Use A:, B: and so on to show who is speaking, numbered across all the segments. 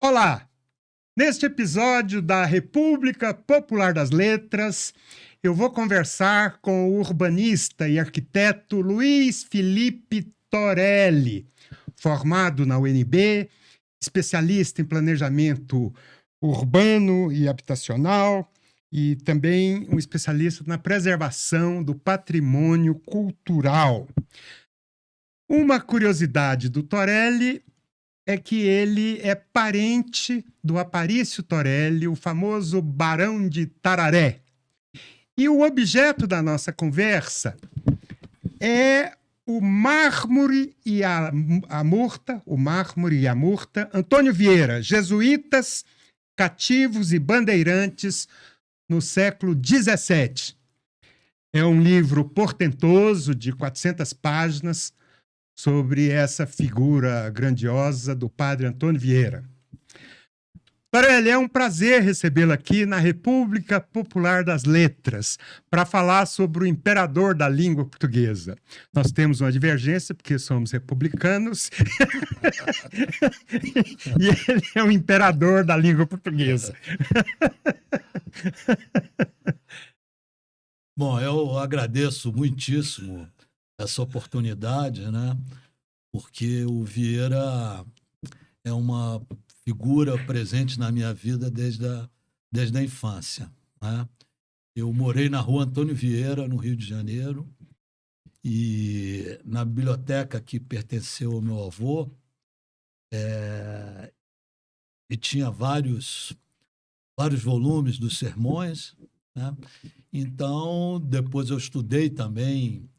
A: Olá! Neste episódio da República Popular das Letras, eu vou conversar com o urbanista e arquiteto Luiz Felipe Torelli, formado na UNB, especialista em planejamento urbano e habitacional e também um especialista na preservação do patrimônio cultural. Uma curiosidade do Torelli é que ele é parente do Aparício Torelli, o famoso Barão de Tararé. E o objeto da nossa conversa é o mármore e a murta, Antônio Vieira, jesuítas, cativos e bandeirantes no século XVII. É um livro portentoso de 400 páginas, sobre essa figura grandiosa do padre Antônio Vieira. Torelli, é um prazer recebê-lo aqui na República Popular das Letras para falar sobre o imperador da língua portuguesa. Nós temos uma divergência porque somos republicanos e ele é o imperador da língua portuguesa.
B: Bom, eu agradeço muitíssimo essa oportunidade, né? Porque o Vieira é uma figura presente na minha vida desde a infância, né? Eu morei na Rua Antônio Vieira, no Rio de Janeiro, e na biblioteca que pertenceu ao meu avô, e tinha vários volumes dos sermões, né? Então, depois eu estudei também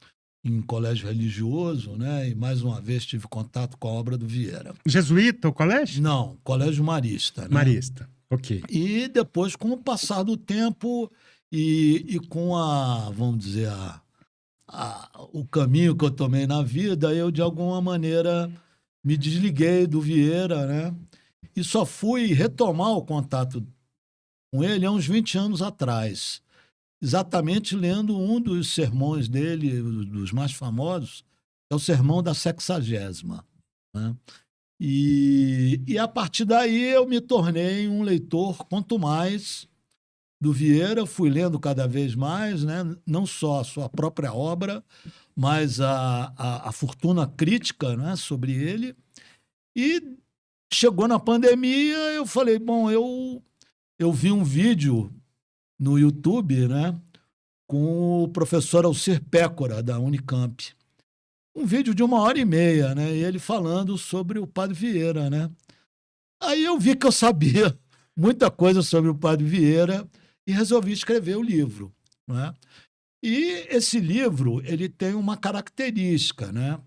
B: em colégio religioso, né? E mais uma vez tive contato com a obra do Vieira.
A: Jesuíta, o colégio?
B: Não, colégio marista, né?
A: Marista, ok.
B: E depois, com o passar do tempo e com vamos dizer, o caminho que eu tomei na vida, eu, de alguma maneira, me desliguei do Vieira, né? E só fui retomar o contato com ele há uns 20 anos atrás, exatamente lendo um dos sermões dele, dos mais famosos, é o Sermão da Sexagésima, né? E a partir daí eu me tornei um leitor, quanto mais, do Vieira, fui lendo cada vez mais, né? Não só a sua própria obra, mas a fortuna crítica, né, sobre ele. E chegou na pandemia, eu falei, bom, eu vi um vídeo no YouTube, né, com o professor Alcir Pécora, da Unicamp. Um vídeo de 1h30, né, e ele falando sobre o Padre Vieira, né. Aí eu vi que eu sabia muita coisa sobre o Padre Vieira e resolvi escrever o livro, né. E esse livro, ele tem uma característica, né.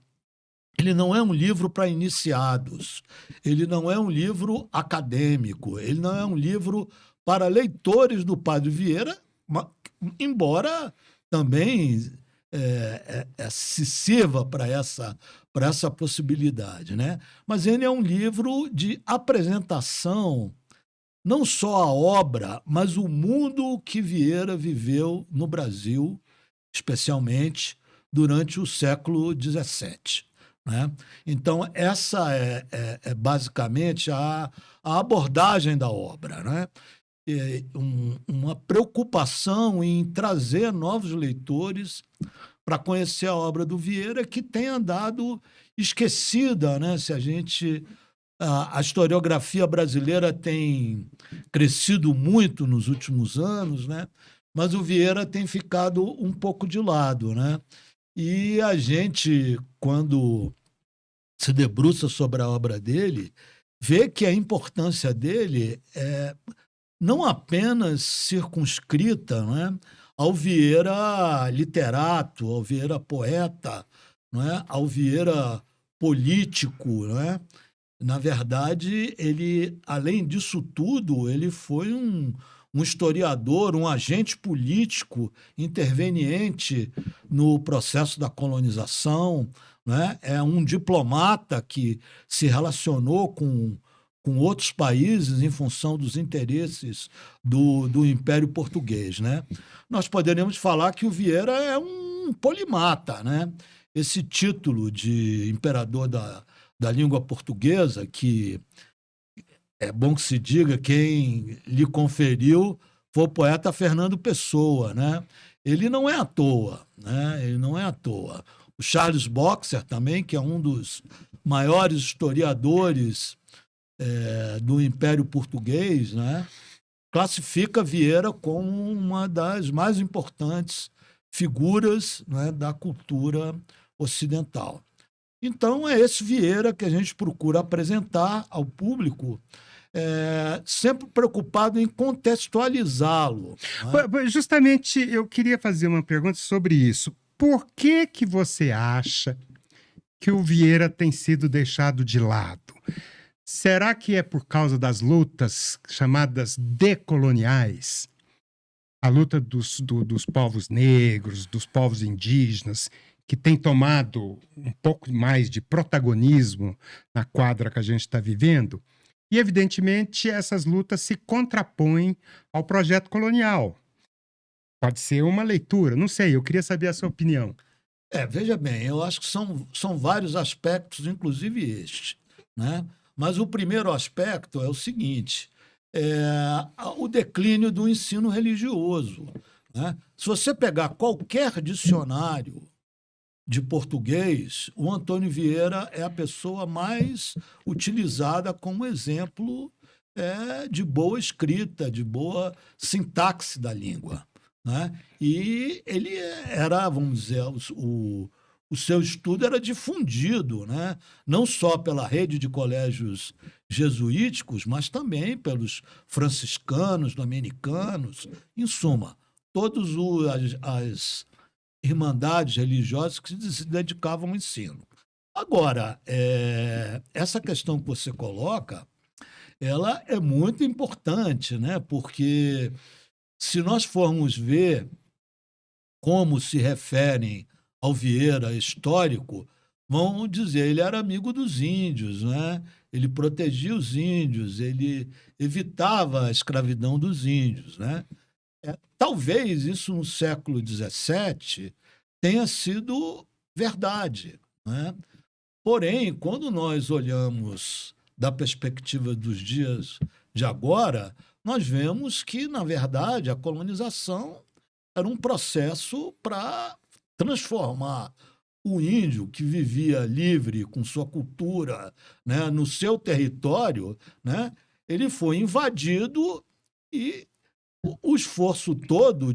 B: Ele não é um livro para iniciados, ele não é um livro acadêmico, ele não é um livro para leitores do Padre Vieira, embora também se sirva para essa possibilidade, né? Mas ele é um livro de apresentação, não só a obra, mas o mundo que Vieira viveu no Brasil, especialmente durante o século XVII. Né? Então, essa é basicamente a abordagem da obra, né? Uma preocupação em trazer novos leitores para conhecer a obra do Vieira, que tem andado esquecida, né? Se a gente... A historiografia brasileira tem crescido muito nos últimos anos, né? Mas o Vieira tem ficado um pouco de lado, né? E a gente, quando se debruça sobre a obra dele, vê que a importância dele é não apenas circunscrita, né, ao Vieira literato, ao Vieira poeta, não é, ao Vieira político, não é? Na verdade, ele, além disso tudo, ele foi um historiador, um agente político interveniente no processo da colonização, né? É um diplomata que se relacionou com outros países em função dos interesses do Império Português, né? Nós poderíamos falar que o Vieira é um polimata, né? Esse título de imperador da língua portuguesa, que é bom que se diga, quem lhe conferiu foi o poeta Fernando Pessoa, né? Ele não é à toa, né? Ele não é à toa. O Charles Boxer também, que é um dos maiores historiadores do Império Português, né? Classifica Vieira como uma das mais importantes figuras, né, da cultura ocidental. Então, é esse Vieira que a gente procura apresentar ao público, sempre preocupado em contextualizá-lo, né?
A: Justamente eu queria fazer uma pergunta sobre isso. Por que que você acha que o Vieira tem sido deixado de lado? Será que é por causa das lutas chamadas decoloniais? A luta dos povos negros, dos povos indígenas, que tem tomado um pouco mais de protagonismo na quadra que a gente está vivendo? E, evidentemente, essas lutas se contrapõem ao projeto colonial. Pode ser uma leitura, não sei, eu queria saber a sua opinião.
B: Veja bem, eu acho que são vários aspectos, inclusive este, né? Mas o primeiro aspecto é o seguinte: o declínio do ensino religioso, né? Se você pegar qualquer dicionário de português, o Antônio Vieira é a pessoa mais utilizada como exemplo de boa escrita, de boa sintaxe da língua, né? E ele era, vamos dizer, o seu estudo era difundido, né? Não só pela rede de colégios jesuíticos, mas também pelos franciscanos, dominicanos, em suma, todas as irmandades religiosas que se dedicavam ao ensino. Agora, essa questão que você coloca, ela é muito importante, né? Porque se nós formos ver como se referem ao Vieira histórico, vão dizer ele era amigo dos índios, né? Ele protegia os índios, ele evitava a escravidão dos índios, né? Talvez isso no século XVII tenha sido verdade, né? Porém, quando nós olhamos da perspectiva dos dias de agora, nós vemos que, na verdade, a colonização era um processo para transformar o índio que vivia livre com sua cultura, né, no seu território, né, ele foi invadido e o esforço todo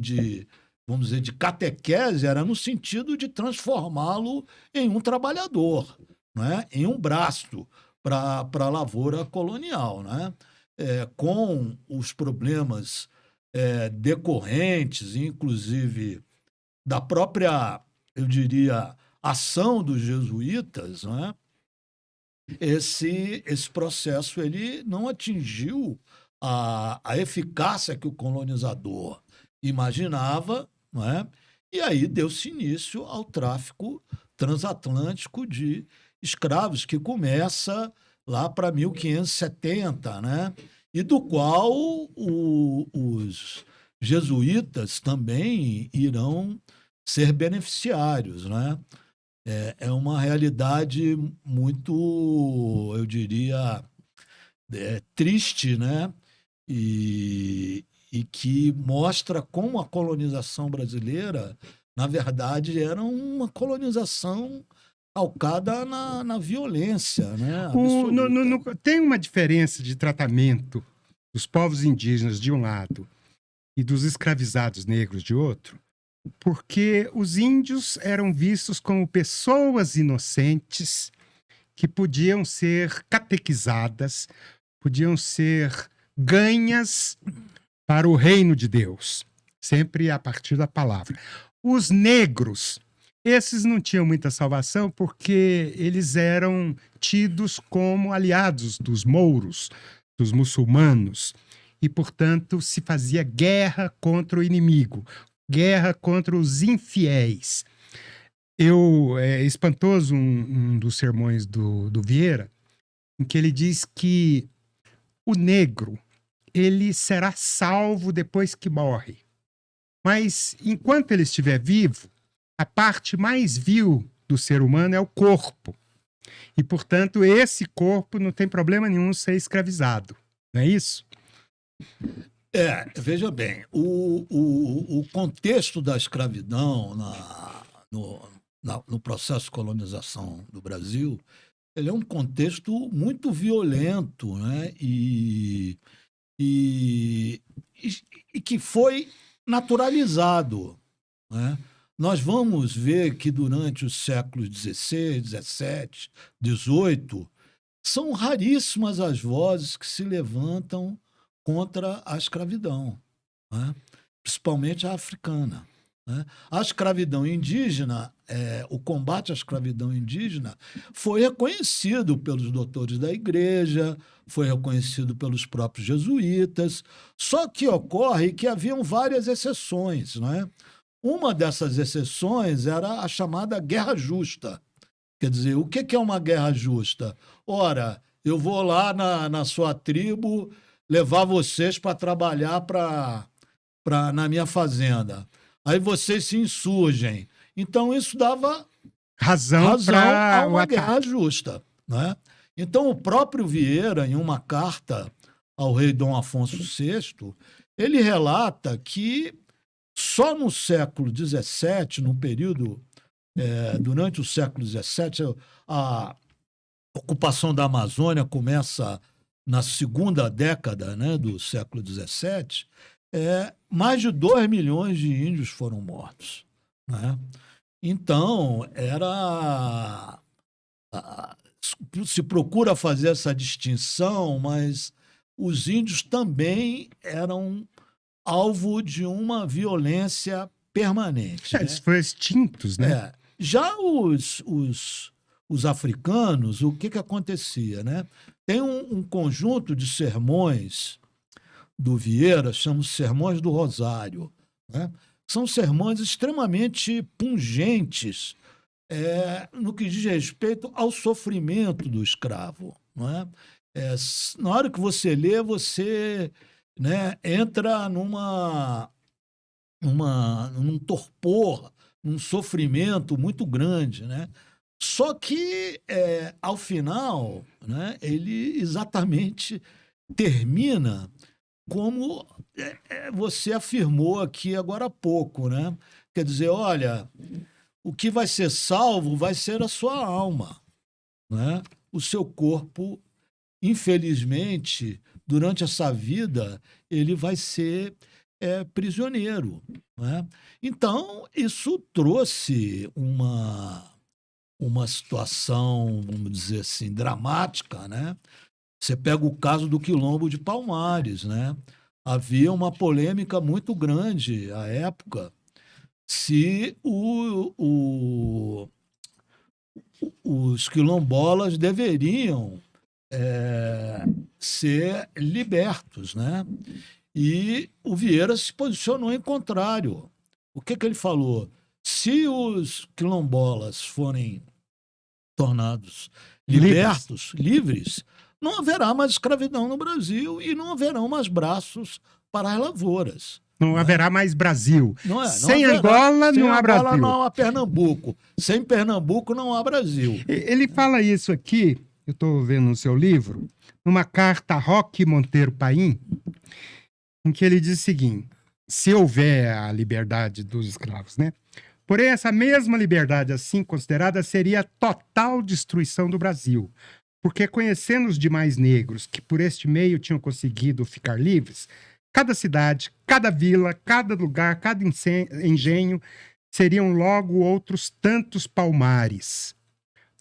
B: vamos dizer, de catequese era no sentido de transformá-lo em um trabalhador, né, em um braço para a lavoura colonial, né? Com os problemas decorrentes, inclusive da própria, eu diria, ação dos jesuítas, né? Esse processo ele não atingiu a eficácia que o colonizador imaginava, não é? E aí deu-se início ao tráfico transatlântico de escravos, que começa lá para 1570, né? E do qual os jesuítas também irão ser beneficiários, né? É uma realidade muito, eu diria, triste, né? E que mostra como a colonização brasileira, na verdade, era uma colonização calcada na violência, né? Absoluta.
A: Tem uma diferença de tratamento dos povos indígenas de um lado e dos escravizados negros de outro, porque os índios eram vistos como pessoas inocentes que podiam ser catequizadas, podiam ser ganhas para o reino de Deus, sempre a partir da palavra. Os negros, esses não tinham muita salvação porque eles eram tidos como aliados dos mouros, dos muçulmanos, e, portanto, se fazia guerra contra o inimigo, guerra contra os infiéis. É espantoso um dos sermões do Vieira, em que ele diz que o negro ele será salvo depois que morre. Mas, enquanto ele estiver vivo, a parte mais vil do ser humano é o corpo. E, portanto, esse corpo não tem problema nenhum ser escravizado. Não é isso?
B: Veja bem, o contexto da escravidão no processo de colonização do Brasil, ele é um contexto muito violento, né? E, e que foi naturalizado, né? Nós vamos ver que durante os séculos XVI, XVII, XVIII, são raríssimas as vozes que se levantam contra a escravidão, né? Principalmente a africana, né? A escravidão indígena, o combate à escravidão indígena, foi reconhecido pelos doutores da igreja, foi reconhecido pelos próprios jesuítas, só que ocorre que haviam várias exceções, né? Uma dessas exceções era a chamada guerra justa. Quer dizer, o que é uma guerra justa? Ora, eu vou lá na sua tribo levar vocês para trabalhar na minha fazenda. Aí vocês se insurgem. Então, isso dava
A: Razão
B: a
A: para o
B: uma
A: ataque.
B: guerra justa, né? Então, o próprio Vieira, em uma carta ao rei Dom Afonso VI, ele relata que só no século XVII, no período, durante o século XVII, a ocupação da Amazônia começa na segunda década, né, do século XVII, mais de 2 milhões de índios foram mortos, né? Então, se procura fazer essa distinção, mas os índios também eram alvo de uma violência permanente, né?
A: Eles foram extintos, né?
B: Já os africanos, o que acontecia, né? Tem um conjunto de sermões do Vieira, chamam Sermões do Rosário, né? São sermões extremamente pungentes no que diz respeito ao sofrimento do escravo, não é? Na hora que você lê, você, né, entra num torpor, num sofrimento muito grande, né? Só que, ao final, né, ele exatamente termina como você afirmou aqui agora há pouco, né? Quer dizer, olha, o que vai ser salvo vai ser a sua alma, né? O seu corpo, infelizmente, durante essa vida, ele vai ser prisioneiro, né? Então, isso trouxe uma situação, vamos dizer assim, dramática, né? Você pega o caso do Quilombo de Palmares, né? Havia uma polêmica muito grande à época se os quilombolas deveriam ser libertos, né? E o Vieira se posicionou em contrário. O que ele falou? Se os quilombolas forem tornados libertos, livres, não haverá mais escravidão no Brasil e não haverão mais braços para as lavouras.
A: Não haverá mais Brasil. Sem
B: haverá,
A: Angola,
B: sem
A: não há
B: Angola,
A: Brasil.
B: não há Pernambuco. Sem Pernambuco, não há Brasil.
A: Ele fala isso aqui, eu estou vendo no seu livro, numa carta a Roque Monteiro Paim, em que ele diz o seguinte: se houver a liberdade dos escravos, né? Porém, essa mesma liberdade, assim considerada, seria a total destruição do Brasil. Porque, conhecendo os demais negros que por este meio tinham conseguido ficar livres, cada cidade, cada vila, cada lugar, cada engenho seriam logo outros tantos palmares,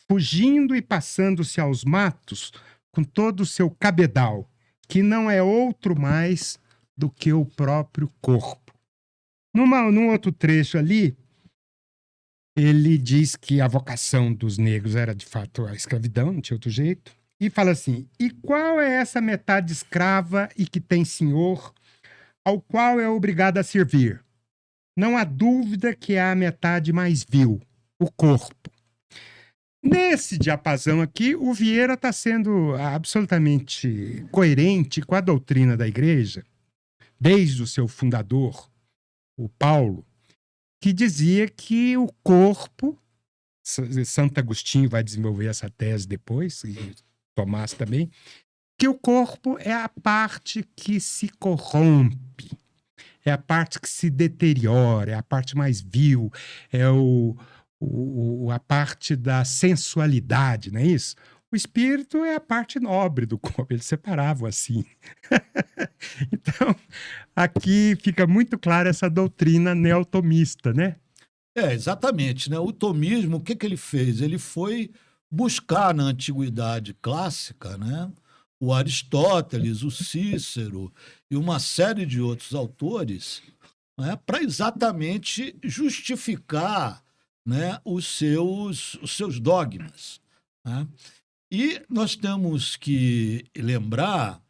A: fugindo e passando-se aos matos com todo o seu cabedal, que não é outro mais do que o próprio corpo. Num outro trecho ali, ele diz que a vocação dos negros era, de fato, a escravidão, não tinha outro jeito. E fala assim: e qual é essa metade escrava e que tem senhor, ao qual é obrigado a servir? Não há dúvida que há a metade mais vil, o corpo. Nesse diapasão aqui, o Vieira está sendo absolutamente coerente com a doutrina da igreja, desde o seu fundador, o Paulo, que dizia que o corpo, Santo Agostinho vai desenvolver essa tese depois, e Tomás também, que o corpo é a parte que se corrompe, é a parte que se deteriora, é a parte mais vil, é a parte da sensualidade, não é isso? O espírito é a parte nobre do corpo, eles separavam assim. Então, aqui fica muito clara essa doutrina neotomista, né?
B: Exatamente, né? O tomismo, o que que ele fez? Ele foi buscar na antiguidade clássica, né? O Aristóteles, o Cícero e uma série de outros autores, né? Para exatamente justificar, né? Os seus dogmas, né? E nós temos que lembrar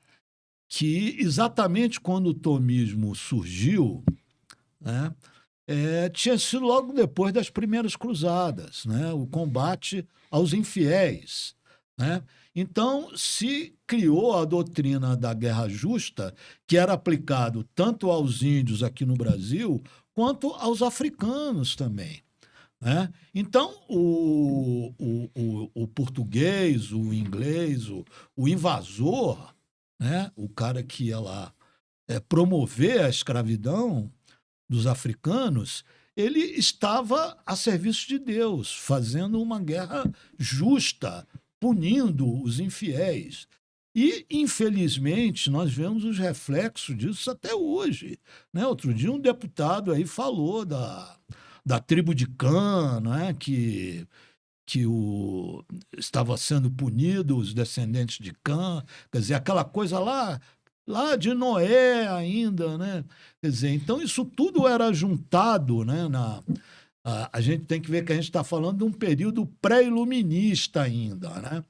B: que exatamente quando o tomismo surgiu, né? Tinha sido logo depois das primeiras cruzadas, né? O combate aos infiéis, né? Então, se criou a doutrina da guerra justa, que era aplicado tanto aos índios aqui no Brasil, quanto aos africanos também, né? Então, o português, o inglês, o invasor, né? O cara que ia lá promover a escravidão dos africanos, ele estava a serviço de Deus, fazendo uma guerra justa, punindo os infiéis. E, infelizmente, nós vemos os reflexos disso até hoje, né? Outro dia um deputado aí falou da tribo de Cã, né? Que estava sendo punido os descendentes de Cã, quer dizer, aquela coisa lá de Noé ainda, né? Quer dizer, então isso tudo era juntado, né? A gente tem que ver que a gente está falando de um período pré-iluminista ainda, né?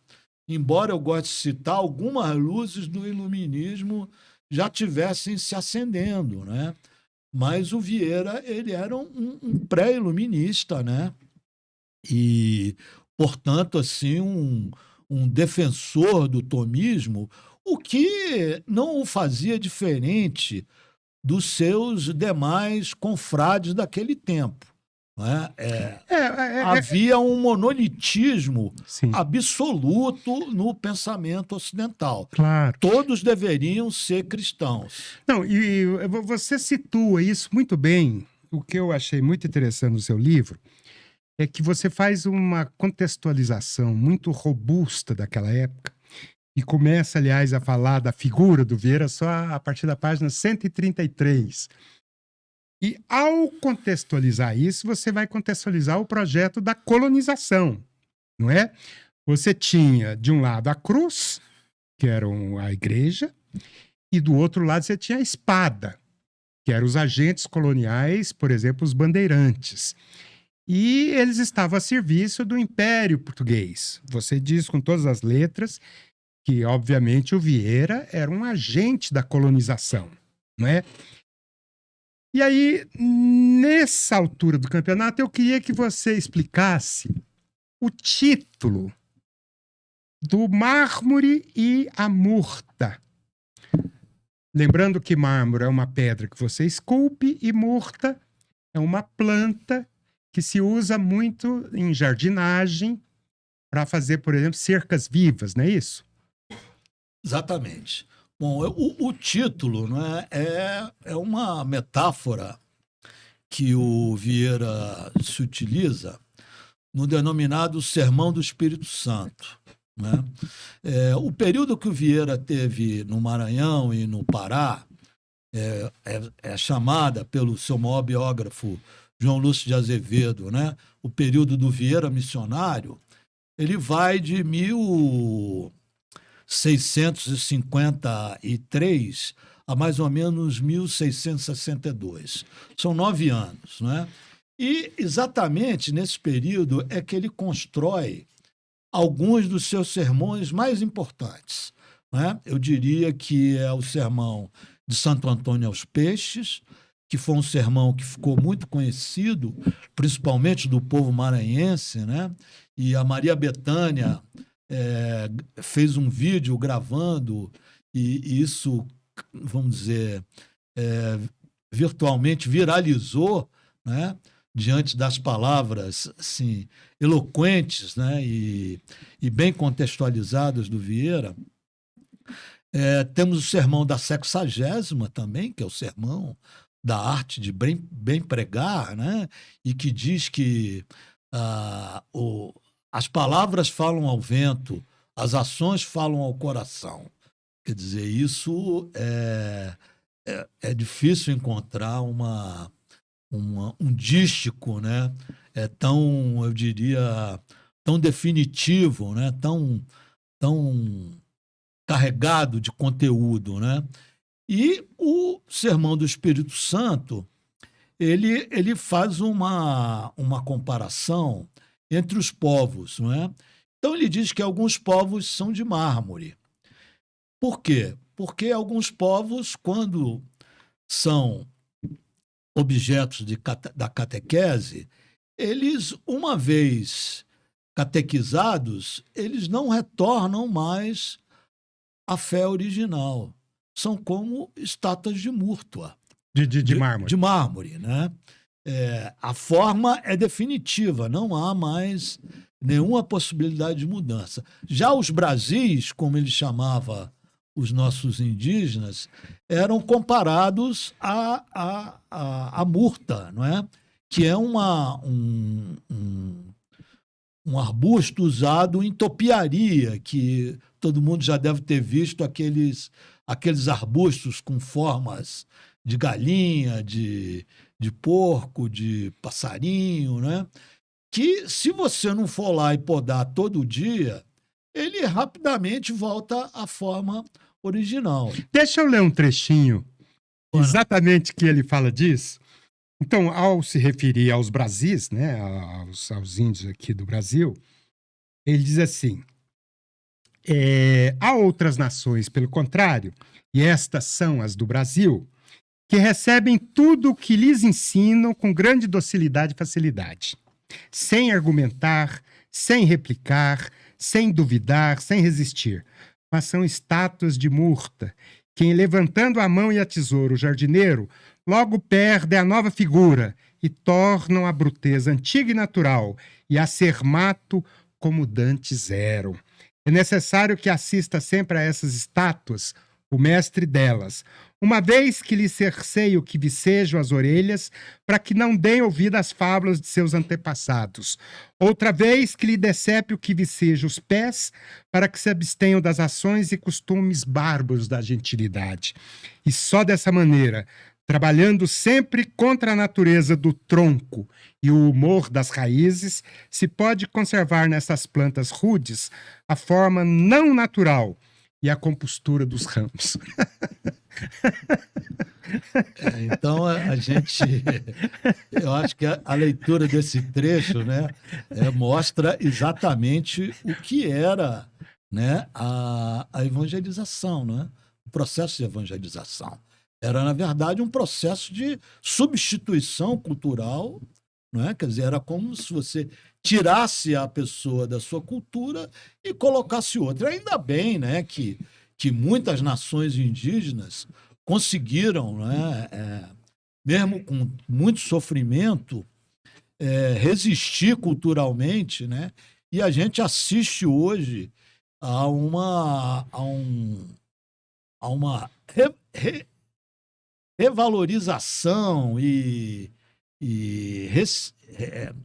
B: Embora eu goste de citar, algumas luzes do iluminismo já tivessem se acendendo, né? Mas o Vieira, ele era um pré-iluminista, né? E, portanto, assim, um defensor do tomismo, o que não o fazia diferente dos seus demais confrades daquele tempo, não é? Havia um monolitismo
A: Sim,
B: absoluto no pensamento ocidental.
A: claro.
B: Todos deveriam ser cristãos.
A: Não, e você situa isso muito bem. O que eu achei muito interessante no seu livro é que você faz uma contextualização muito robusta daquela época e começa, aliás, a falar da figura do Vieira só a partir da página 133. E ao contextualizar isso, você vai contextualizar o projeto da colonização, não é? Você tinha, de um lado, a cruz, que era a igreja, e do outro lado você tinha a espada, que eram os agentes coloniais, por exemplo, os bandeirantes. E eles estavam a serviço do Império Português. Você diz com todas as letras que, obviamente, o Vieira era um agente da colonização, não é? E aí, nessa altura do campeonato, eu queria que você explicasse o título do Mármore e a Murta. Lembrando que mármore é uma pedra que você esculpe e murta é uma planta que se usa muito em jardinagem para fazer, por exemplo, cercas vivas, não é isso?
B: Exatamente. Bom, o título, né, é uma metáfora que o Vieira se utiliza no denominado Sermão do Espírito Santo, né? O período que o Vieira teve no Maranhão e no Pará é chamada pelo seu maior biógrafo, João Lúcio de Azevedo, né? O período do Vieira missionário. Ele vai de 1653 a mais ou menos 1662. São 9 anos, né? E exatamente nesse período é que ele constrói alguns dos seus sermões mais importantes, né? Eu diria que é o sermão de Santo Antônio aos Peixes, que foi um sermão que ficou muito conhecido, principalmente do povo maranhense, né? E a Maria Bethânia fez um vídeo gravando, e isso, vamos dizer, virtualmente viralizou, né? Diante das palavras assim, eloquentes, né? E bem contextualizadas do Vieira. Temos o sermão da 60ª também, que é o sermão da arte de bem pregar, né? E que diz que as palavras falam ao vento, as ações falam ao coração. Quer dizer, isso é difícil encontrar um dístico, né? Tão, eu diria, tão definitivo, né? Tão carregado de conteúdo, né? E o Sermão do Espírito Santo, ele faz uma comparação entre os povos, não é? Então ele diz que alguns povos são de mármore. Por quê? Porque alguns povos, quando são objetos da catequese, eles, uma vez catequizados, eles não retornam mais à fé original. São como estátuas de múrtua.
A: De mármore.
B: De mármore, né? A forma é definitiva, não há mais nenhuma possibilidade de mudança. Já os Brasis, como ele chamava os nossos indígenas, eram comparados à murta, não é? Que é um arbusto usado em topiaria, que todo mundo já deve ter visto aqueles arbustos com formas de galinha, de porco, de passarinho, né? Que se você não for lá e podar todo dia, ele rapidamente volta à forma original.
A: Deixa eu ler um trechinho, exatamente que ele fala disso. Então, ao se referir aos Brasis, né, aos índios aqui do Brasil, ele diz assim: há outras nações, pelo contrário, e estas são as do Brasil, que recebem tudo o que lhes ensinam com grande docilidade e facilidade, sem argumentar, sem replicar, sem duvidar, sem resistir. Mas são estátuas de murta, quem, levantando a mão e a tesoura, o jardineiro, logo perde a nova figura e tornam a bruteza antiga e natural, e a ser mato como dantes eram. É necessário que assista sempre a essas estátuas, o mestre delas, uma vez que lhe cerceie o que vicejam as orelhas, para que não deem ouvido às fábulas de seus antepassados. Outra vez que lhe decepe o que viceja os pés, para que se abstenham das ações e costumes bárbaros da gentilidade. E só dessa maneira, trabalhando sempre contra a natureza do tronco e o humor das raízes, se pode conservar nessas plantas rudes a forma não natural e a compostura dos ramos.
B: Então, eu acho que a leitura desse trecho, né, mostra exatamente o que era, né, a evangelização, né, o processo de evangelização. Era, na verdade, um processo de substituição cultural, não é? Quer dizer, era como se você tirasse a pessoa da sua cultura e colocasse outra. Ainda bem, né, que muitas nações indígenas conseguiram, né, mesmo com muito sofrimento, resistir culturalmente, né? E a gente assiste hoje a uma revalorização e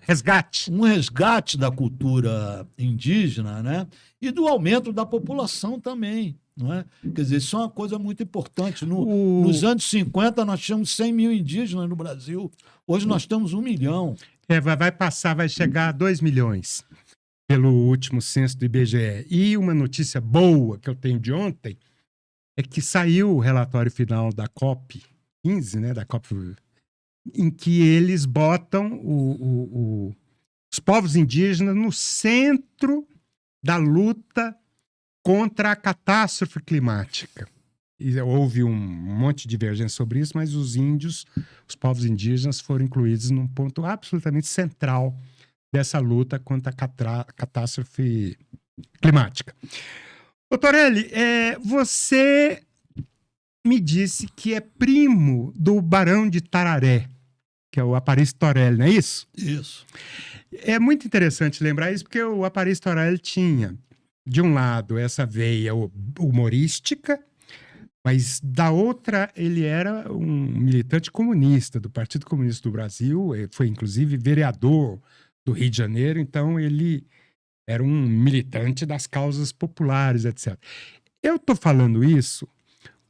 A: resgate.
B: Um resgate da cultura indígena, né? E do aumento da população também. Não é? Quer dizer, isso é uma coisa muito importante. Nos anos 50, nós tínhamos 100 mil indígenas no Brasil. Hoje nós temos 1 milhão.
A: Vai chegar a 2 milhões pelo último censo do IBGE. E uma notícia boa que eu tenho de ontem é que saiu o relatório final da COP15, né, da COP, em que eles botam os povos indígenas no centro da luta contra a catástrofe climática. E houve um monte de divergência sobre isso, mas os povos indígenas foram incluídos num ponto absolutamente central dessa luta contra a catástrofe climática. Doutor Eli, você me disse que é primo do Barão de Tararé, que é o Aparício Torelli, não é isso?
B: Isso.
A: É muito interessante lembrar isso, porque o Aparício Torelli tinha, de um lado, essa veia humorística Mas da outra, ele era um militante comunista do Partido Comunista do Brasil, foi inclusive vereador do Rio de Janeiro, então ele era um militante das causas populares, etc. Eu estou falando isso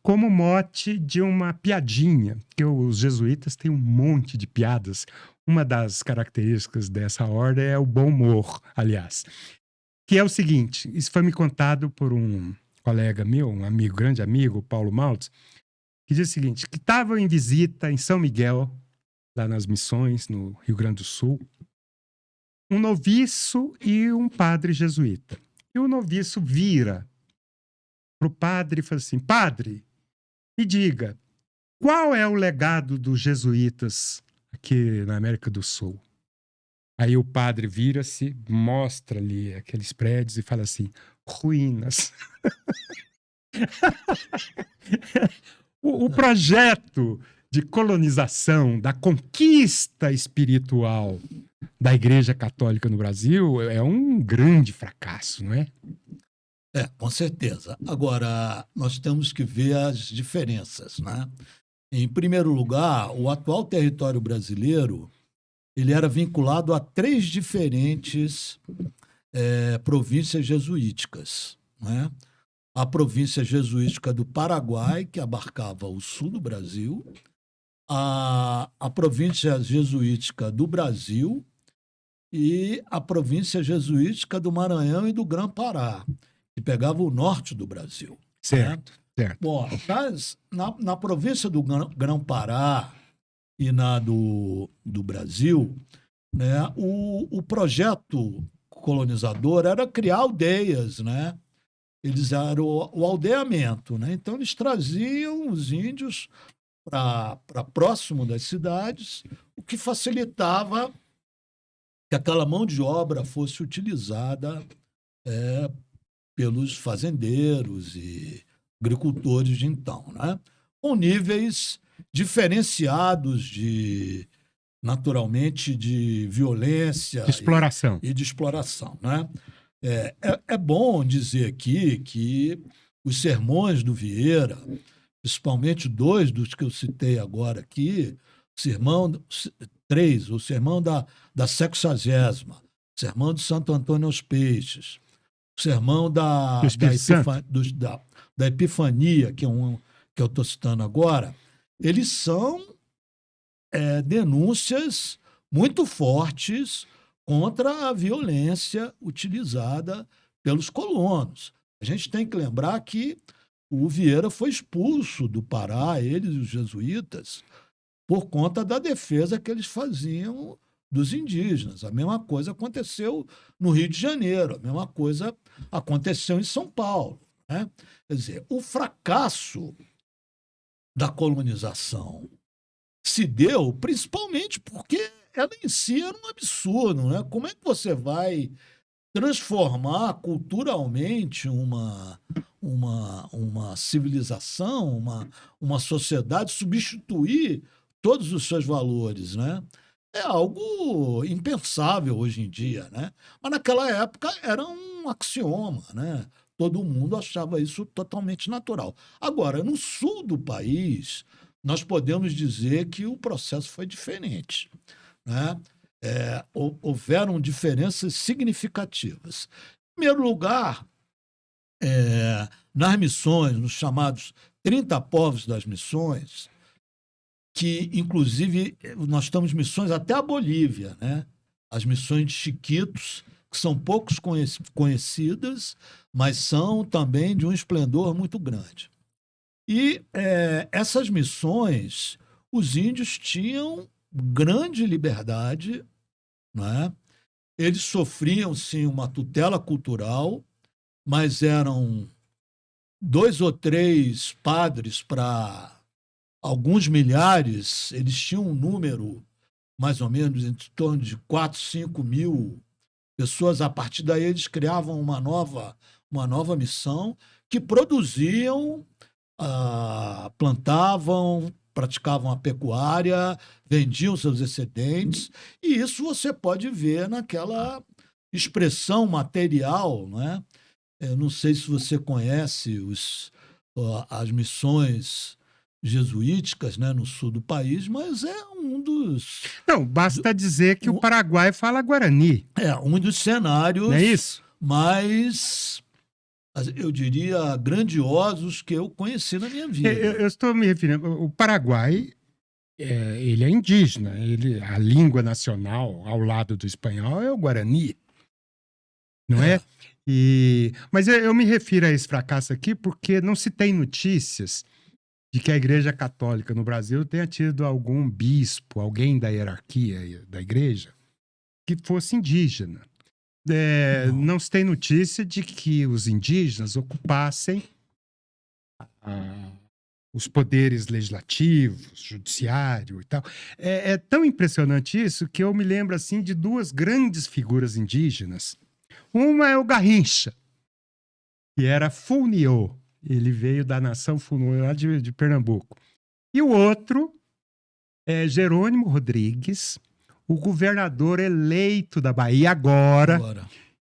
A: como mote de uma piadinha, que os jesuítas têm um monte de piadas. Uma das características dessa ordem é o bom humor, aliás. Que é o seguinte, isso foi me contado por um colega meu, um amigo, grande amigo, Paulo Maltz, que diz o seguinte, que estava em visita em São Miguel, lá nas Missões, no Rio Grande do Sul, um noviço e um padre jesuíta. E o noviço vira para o padre e fala assim, padre, me diga, qual é o legado dos jesuítas aqui na América do Sul? Aí o padre vira-se, mostra ali aqueles prédios e fala assim, ruínas. O projeto de colonização, da conquista espiritual da Igreja Católica no Brasil é um grande fracasso, não é?
B: Com certeza. Agora, nós temos que ver as diferenças, né? Em primeiro lugar, o atual território brasileiro ele era vinculado a 3 diferentes províncias jesuíticas, né? A província jesuítica do Paraguai, que abarcava o sul do Brasil, a província jesuítica do Brasil e a província jesuítica do Maranhão e do Grã-Pará, que pegava o norte do Brasil.
A: Certo,
B: né?
A: certo.
B: Bom, na província do Grã-Pará e na do Brasil, né, o projeto colonizador era criar aldeias, né? Eles eram o aldeamento, né? Então eles traziam os índios para próximo das cidades, o que facilitava que aquela mão de obra fosse utilizada pelos fazendeiros e agricultores de então, né? Com níveis diferenciados naturalmente, de violência
A: De exploração.
B: e de exploração, né? É bom dizer aqui que os sermões do Vieira, principalmente 2 dos que eu citei agora aqui, o sermão da 60ª, o sermão de Santo Antônio aos Peixes, o sermão da Epifania, que eu estou citando agora, eles são denúncias muito fortes contra a violência utilizada pelos colonos. A gente tem que lembrar que o Vieira foi expulso do Pará, eles e os jesuítas, por conta da defesa que eles faziam dos indígenas. A mesma coisa aconteceu no Rio de Janeiro, a mesma coisa aconteceu em São Paulo, né? Quer dizer, o fracasso da colonização se deu principalmente porque ela em si era um absurdo, né? Como é que você vai transformar culturalmente uma civilização, uma sociedade, substituir todos os seus valores, né? É algo impensável hoje em dia, né? Mas naquela época era um axioma, né? Todo mundo achava isso totalmente natural. Agora, no sul do país, nós podemos dizer que o processo foi diferente, né? Houveram diferenças significativas. Em primeiro lugar, nas missões, nos chamados 30 povos das missões, que, inclusive, nós temos missões até a Bolívia, né? As missões de Chiquitos, que são poucos conhecidas, mas são também de um esplendor muito grande. E essas missões, os índios tinham grande liberdade, né? Eles sofriam, sim, uma tutela cultural, mas eram 2 ou 3 padres para alguns milhares, eles tinham um número mais ou menos em torno de 4, 5 mil pessoas. A partir daí eles criavam uma nova missão que produziam, plantavam, praticavam a pecuária, vendiam seus excedentes, e isso você pode ver naquela expressão material, né? Eu não sei se você conhece as missões jesuíticas, né, no sul do país, mas é um dos...
A: Não, basta dizer que o Paraguai fala Guarani.
B: É um dos cenários
A: Não é isso?
B: mais, eu diria, grandiosos que eu conheci na minha vida.
A: Eu estou me referindo. O Paraguai, ele é indígena. A língua nacional, ao lado do espanhol, é o Guarani. Não é? Mas eu me refiro a esse fracasso aqui porque não se tem notícias de que a Igreja Católica no Brasil tenha tido algum bispo, alguém da hierarquia da Igreja, que fosse indígena. Não se tem notícia de que os indígenas ocupassem os poderes legislativos, judiciário e tal. É tão impressionante isso que eu me lembro assim de duas grandes figuras indígenas. Uma é o Garrincha, que era Funiô. Ele veio da nação Funiô, lá de Pernambuco. E o outro é Jerônimo Rodrigues, o governador eleito da Bahia agora.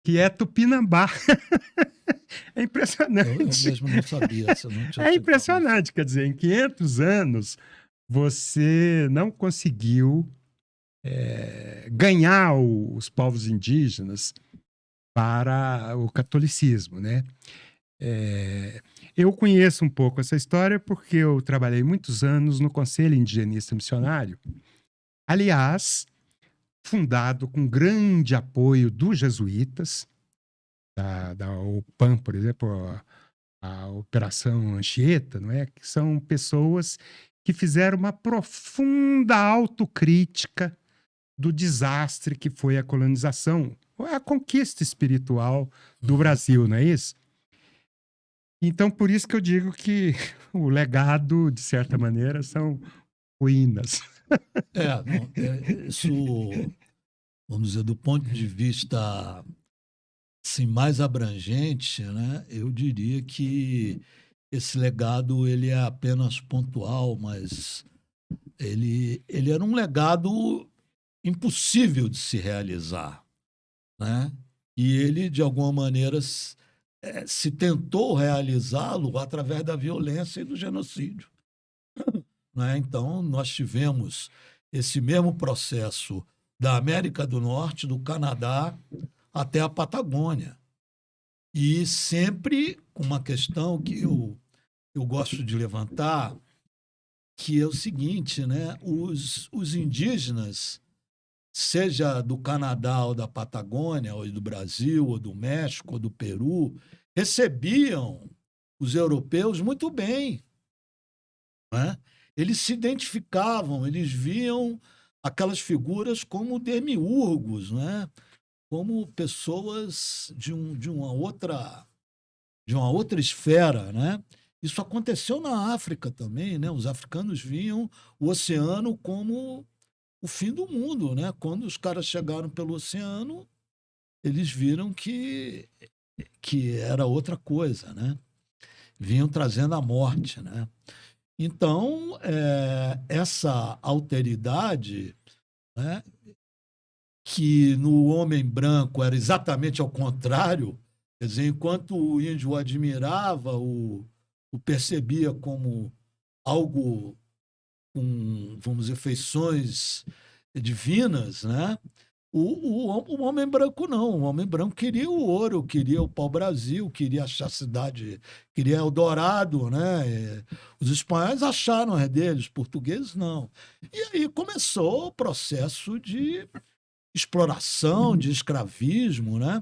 A: Que é Tupinambá. É impressionante.
B: Eu mesmo não sabia.
A: É impressionante, quer dizer, em 500 anos você não conseguiu ganhar os povos indígenas para o catolicismo, né? Eu conheço um pouco essa história porque eu trabalhei muitos anos no Conselho Indigenista Missionário. Aliás, fundado com grande apoio dos jesuítas, da OPAM, por exemplo, a Operação Anchieta, não é? Que são pessoas que fizeram uma profunda autocrítica do desastre que foi a colonização, a conquista espiritual do Brasil, não é isso? Então, por isso que eu digo que o legado, de certa maneira, são ruínas.
B: Isso, vamos dizer, do ponto de vista assim, mais abrangente, né, eu diria que esse legado ele é apenas pontual, mas ele era um legado impossível de se realizar, né? E ele, de alguma maneira, se tentou realizá-lo através da violência e do genocídio. Né? Então, nós tivemos esse mesmo processo da América do Norte, do Canadá, até a Patagônia. E sempre com uma questão que eu gosto de levantar, que é o seguinte, né? Os indígenas, seja do Canadá ou da Patagônia, ou do Brasil, ou do México, ou do Peru, recebiam os europeus muito bem, né? Eles se identificavam, eles viam aquelas figuras como demiurgos, né? Como pessoas de uma outra esfera, né? Isso aconteceu na África também, né? Os africanos viam o oceano como o fim do mundo, né? Quando os caras chegaram pelo oceano, eles viram que era outra coisa, né? Vinham trazendo a morte, né? Então, essa alteridade, né, que no homem branco era exatamente ao contrário, quer dizer, enquanto o índio o admirava, o percebia como algo com, vamos dizer, feições divinas, né? O homem branco não. O homem branco queria o ouro, queria o pau-brasil, queria achar a cidade, queria Eldorado, né? Os espanhóis acharam as deles, os portugueses não. E aí começou o processo de exploração, de escravismo, né?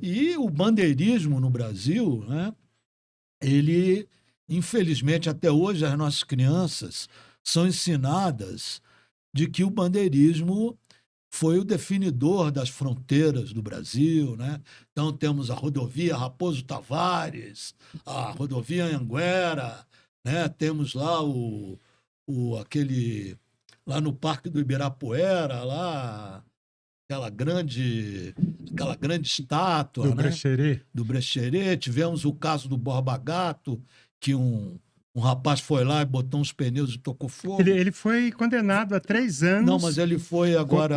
B: E o bandeirismo no Brasil, né? Ele, infelizmente, até hoje as nossas crianças são ensinadas de que o bandeirismo foi o definidor das fronteiras do Brasil, né? Então temos a rodovia Raposo Tavares, a rodovia Anhanguera, né? Temos lá aquele lá no Parque do Ibirapuera, lá aquela grande estátua,
A: Do
B: né?
A: Brecheret.
B: Do Brecheret. Tivemos o caso do Borba Gato, que um rapaz foi lá e botou uns pneus e tocou fogo.
A: Ele foi condenado a 3 anos.
B: Não, mas ele foi agora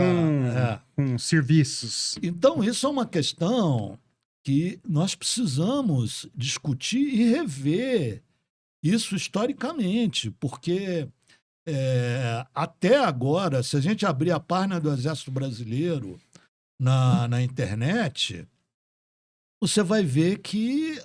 A: com serviços.
B: Então, isso é uma questão que nós precisamos discutir e rever Isso historicamente, porque até agora, se a gente abrir a página do Exército Brasileiro na internet, você vai ver que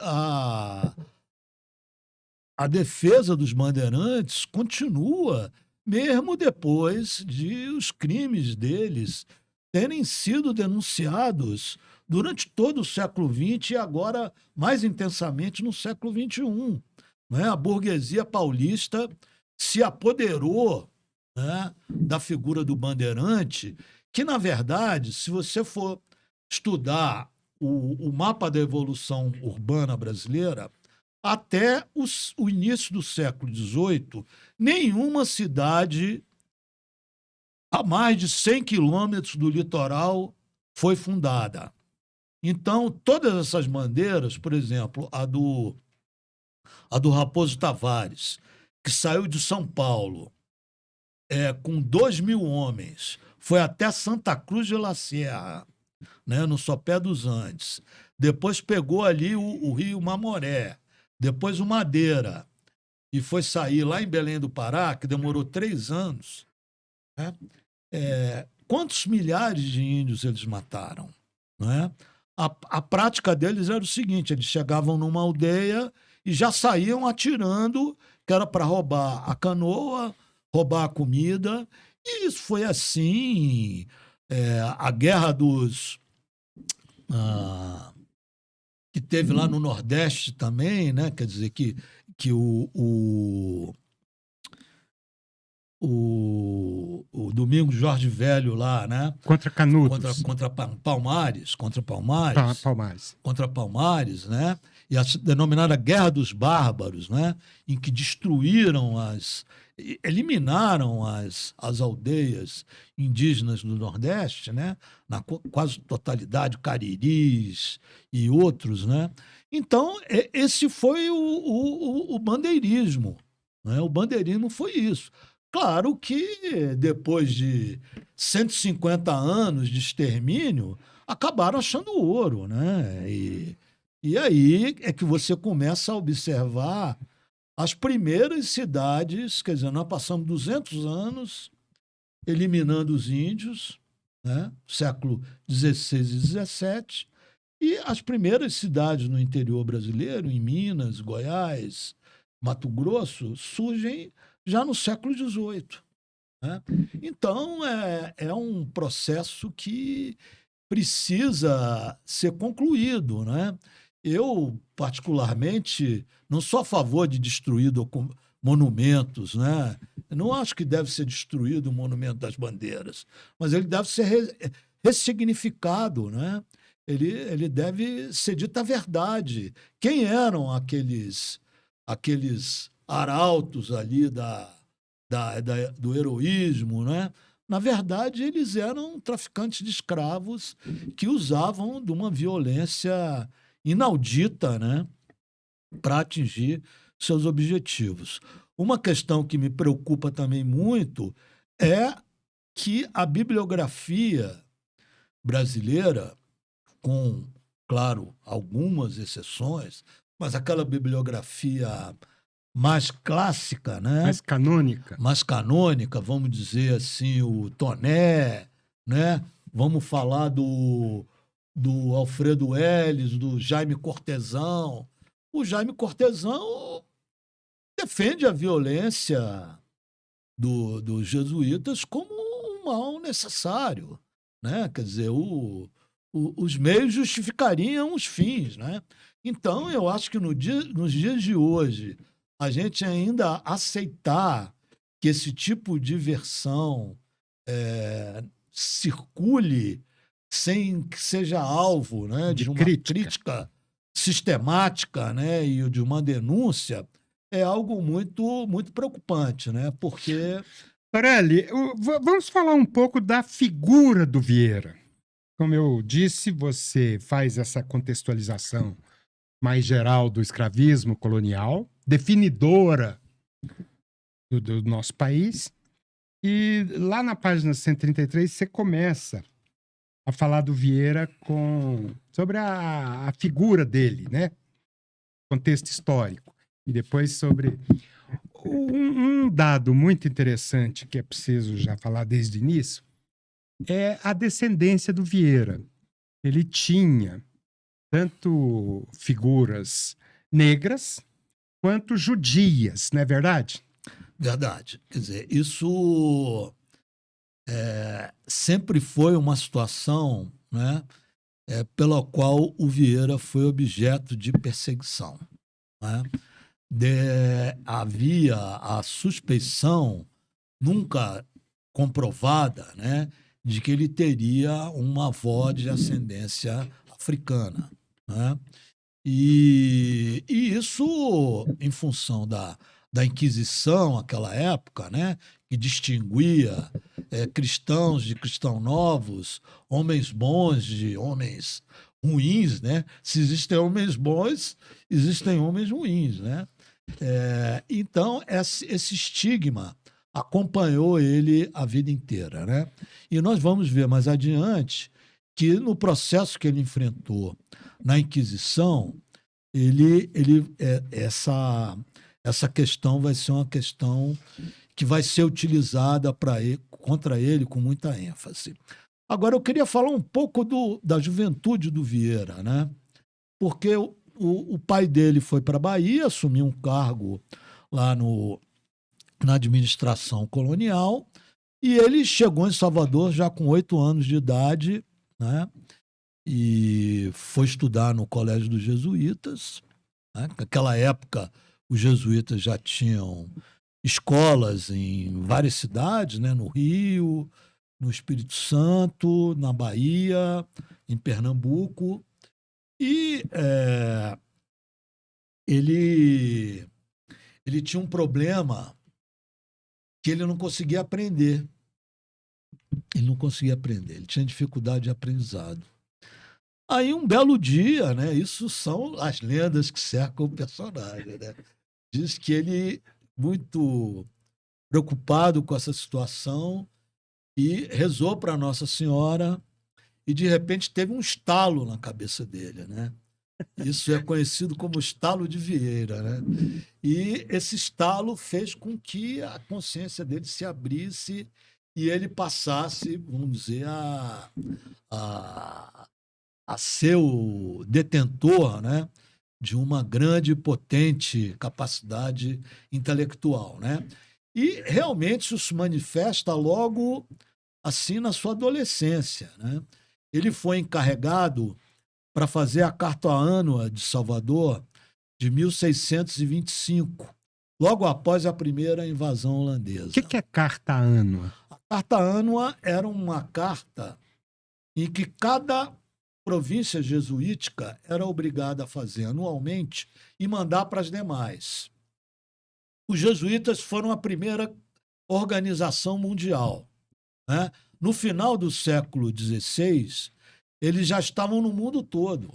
B: a defesa dos bandeirantes continua, mesmo depois de os crimes deles terem sido denunciados durante todo o século XX e agora mais intensamente no século XXI. Não é? A burguesia paulista se apoderou, né, da figura do bandeirante, que, na verdade, se você for estudar o mapa da evolução urbana brasileira, até o início do século XVIII, nenhuma cidade a mais de 100 quilômetros do litoral foi fundada. Então, todas essas bandeiras, por exemplo, a do Raposo Tavares, que saiu de São Paulo com 2.000 homens, foi até Santa Cruz de la Sierra, né, no sopé dos Andes. Depois pegou ali o rio Mamoré, depois o Madeira, e foi sair lá em Belém do Pará, que demorou 3 anos. Né? Quantos milhares de índios eles mataram? Não é? A prática deles era o seguinte: eles chegavam numa aldeia e já saíam atirando, que era para roubar a canoa, roubar a comida. E isso foi assim. A guerra dos. Que teve lá no Nordeste também, né? Quer dizer que o Domingos Jorge Velho lá, né?
A: Contra Canudos.
B: Contra Palmares,
A: Palmares.
B: Contra Palmares, né? E a denominada Guerra dos Bárbaros, né? Em que eliminaram as aldeias indígenas do Nordeste, né? Na quase totalidade, cariris e outros, né? Então, esse foi o bandeirismo, né? O bandeirismo foi isso. Claro que depois de 150 anos de extermínio, acabaram achando ouro, né? E aí é que você começa a observar as primeiras cidades, quer dizer, nós passamos 200 anos eliminando os índios, né? Século XVI e XVII, e as primeiras cidades no interior brasileiro, em Minas, Goiás, Mato Grosso, surgem já no século XVIII. Né? Então, é um processo que precisa ser concluído. Né? Eu, particularmente, não sou a favor de destruir monumentos. Né? Eu não acho que deve ser destruído o Monumento das Bandeiras, mas ele deve ser ressignificado. Né? Ele deve ser dita a verdade. Quem eram aqueles arautos ali do heroísmo, né? Na verdade, eles eram traficantes de escravos que usavam de uma violência inaudita, né, para atingir seus objetivos. Uma questão que me preocupa também muito é que a bibliografia brasileira, com, claro, algumas exceções, mas aquela bibliografia mais clássica, né?
A: Mais canônica,
B: vamos dizer assim, o Toné, né? Vamos falar do Alfredo Elis, do Jaime Cortesão. O Jaime Cortesão defende a violência dos jesuítas como um mal necessário, né? Quer dizer, os meios justificariam os fins, né? Então, eu acho que nos dias de hoje, a gente ainda aceitar que esse tipo de versão circule sem que seja alvo, né, de uma crítica sistemática, né, e de uma denúncia, é algo muito, muito preocupante, né? Porque...
A: Torelli, vamos falar um pouco da figura do Vieira. Como eu disse, você faz essa contextualização mais geral do escravismo colonial, definidora do nosso país. E lá na página 133 você começa a falar do Vieira sobre a figura dele, né? Contexto histórico. e depois sobre... Um dado muito interessante que é preciso já falar desde o início é a descendência do Vieira. Ele tinha tanto figuras negras quanto judias, não é verdade?
B: Verdade. Quer dizer, isso sempre foi uma situação, né, pela qual o Vieira foi objeto de perseguição. Né? Havia a suspeição, nunca comprovada, né, de que ele teria uma avó de ascendência africana. Né? E isso, em função da Inquisição, aquela época, né, que distinguia cristãos de cristãos novos, homens bons de homens ruins, né? Se existem homens bons, existem homens ruins, né? Então, esse estigma acompanhou ele a vida inteira, né? E nós vamos ver mais adiante que no processo que ele enfrentou na Inquisição, essa questão vai ser uma questão que vai ser utilizada contra ele com muita ênfase. Agora, eu queria falar um pouco da juventude do Vieira, né? Porque o pai dele foi para a Bahia, assumiu um cargo lá na administração colonial, e ele chegou em Salvador já com 8 anos de idade, né? E foi estudar no Colégio dos Jesuítas. Né? Naquela época, os jesuítas já tinham escolas em várias cidades, né? No Rio, no Espírito Santo, na Bahia, em Pernambuco. E ele tinha um problema que ele não conseguia aprender. Ele não conseguia aprender, ele tinha dificuldade de aprendizado. Aí, um belo dia, né? Isso são as lendas que cercam o personagem, né? Diz que ele, muito preocupado com essa situação, e rezou para Nossa Senhora, e de repente teve um estalo na cabeça dele, né? Isso é conhecido como estalo de Vieira, né? E esse estalo fez com que a consciência dele se abrisse e ele passasse, vamos dizer, a ser o detentor, né, de uma grande e potente capacidade intelectual, né? E realmente isso se manifesta logo assim na sua adolescência, né? Ele foi encarregado para fazer a Carta Annua de Salvador de 1625, logo após a primeira invasão holandesa.
A: O que é Carta Annua?
B: A Carta Annua era uma carta em que cada província jesuítica era obrigada a fazer anualmente e mandar para as demais. Os jesuítas foram a primeira organização mundial. Né? No final do século XVI, eles já estavam no mundo todo.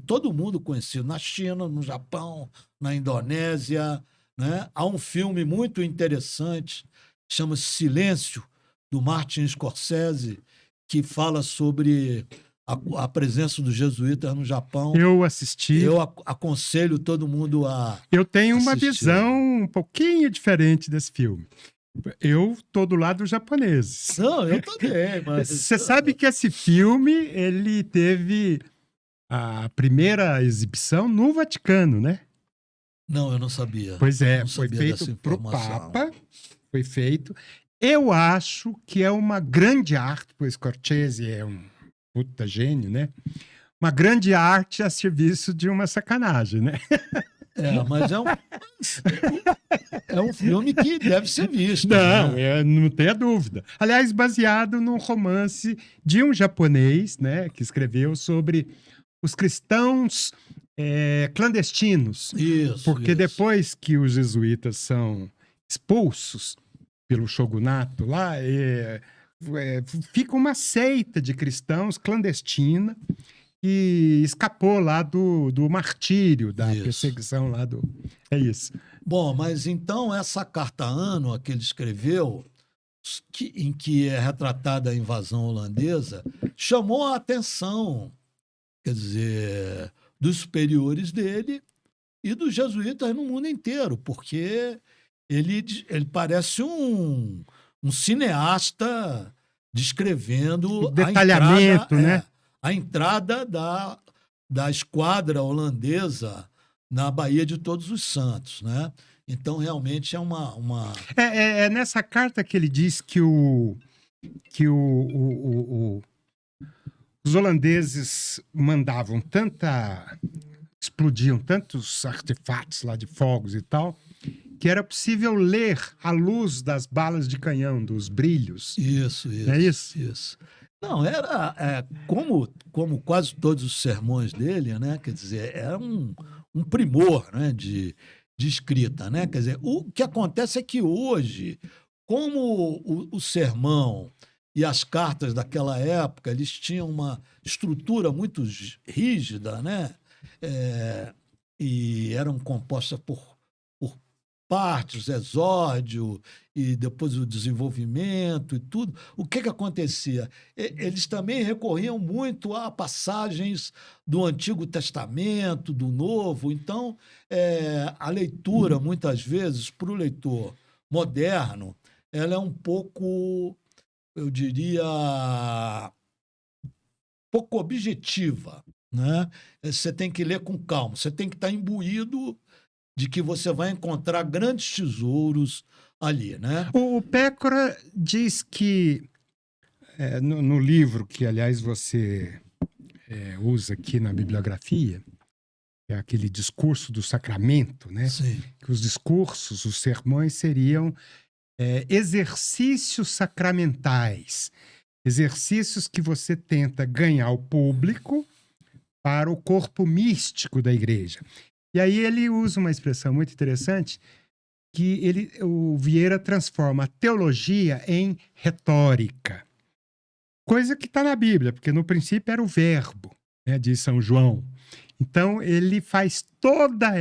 B: Todo mundo conhecido, na China, no Japão, na Indonésia. Né? Há um filme muito interessante, chama-se Silêncio, do Martin Scorsese, que fala sobre a presença dos jesuítas no Japão.
A: Eu assisti.
B: Eu aconselho todo mundo a
A: Eu tenho uma
B: assistir.
A: visão um pouquinho diferente desse filme. Eu estou do lado dos japoneses.
B: Não, eu também, mas...
A: Você sabe que esse filme, ele teve a primeira exibição no Vaticano, né?
B: Não, eu não sabia.
A: Pois é,
B: não
A: foi
B: sabia
A: feito pro Papa, foi feito. Eu acho que é uma grande arte, pois Scorsese é um puta gênio, né? Uma grande arte a serviço de uma sacanagem, né?
B: Mas é um filme que deve ser visto.
A: Não,
B: né?
A: Não tenha dúvida. Aliás, baseado num romance de um japonês, né? Que escreveu sobre os cristãos clandestinos.
B: Isso.
A: Porque depois que os jesuítas são expulsos pelo shogunato lá, fica uma seita de cristãos clandestina que escapou lá do martírio, da perseguição lá do... É isso.
B: Bom, mas então essa Carta Annua que ele escreveu, em que é retratada a invasão holandesa, chamou a atenção, quer dizer, dos superiores dele, e dos jesuítas no mundo inteiro, porque ele parece um cineasta
A: O
B: descrevendo
A: detalhamento, né?
B: a entrada da esquadra holandesa na Baía de Todos os Santos, né? Então, realmente é
A: É nessa carta que ele diz que os holandeses mandavam explodiam tantos artefatos lá de fogos e tal, que era possível ler a luz das balas de canhão, dos brilhos.
B: Isso,
A: É isso?
B: isso. Não, como quase todos os sermões dele, né? Quer dizer, era um primor, né? De escrita, né? Quer dizer, o que acontece é que hoje, como o sermão e as cartas daquela época, eles tinham uma estrutura muito rígida, né? E eram compostas por partes, exórdio e depois o desenvolvimento e tudo. O que acontecia? Eles também recorriam muito a passagens do Antigo Testamento, do Novo. Então, a leitura, muitas vezes, para o leitor moderno, ela é um pouco, eu diria, pouco objetiva, né? Você tem que ler com calma, você tem que estar imbuído de que você vai encontrar grandes tesouros ali, né?
A: O Pécora diz que, no livro que, aliás, você usa aqui na bibliografia, é aquele discurso do sacramento, né?
B: Sim.
A: Que os discursos, os sermões seriam exercícios sacramentais, exercícios que você tenta ganhar o público para o corpo místico da igreja. E aí ele usa uma expressão muito interessante que o Vieira transforma a teologia em retórica. Coisa que está na Bíblia, porque no princípio era o verbo, né, de São João. Então ele faz toda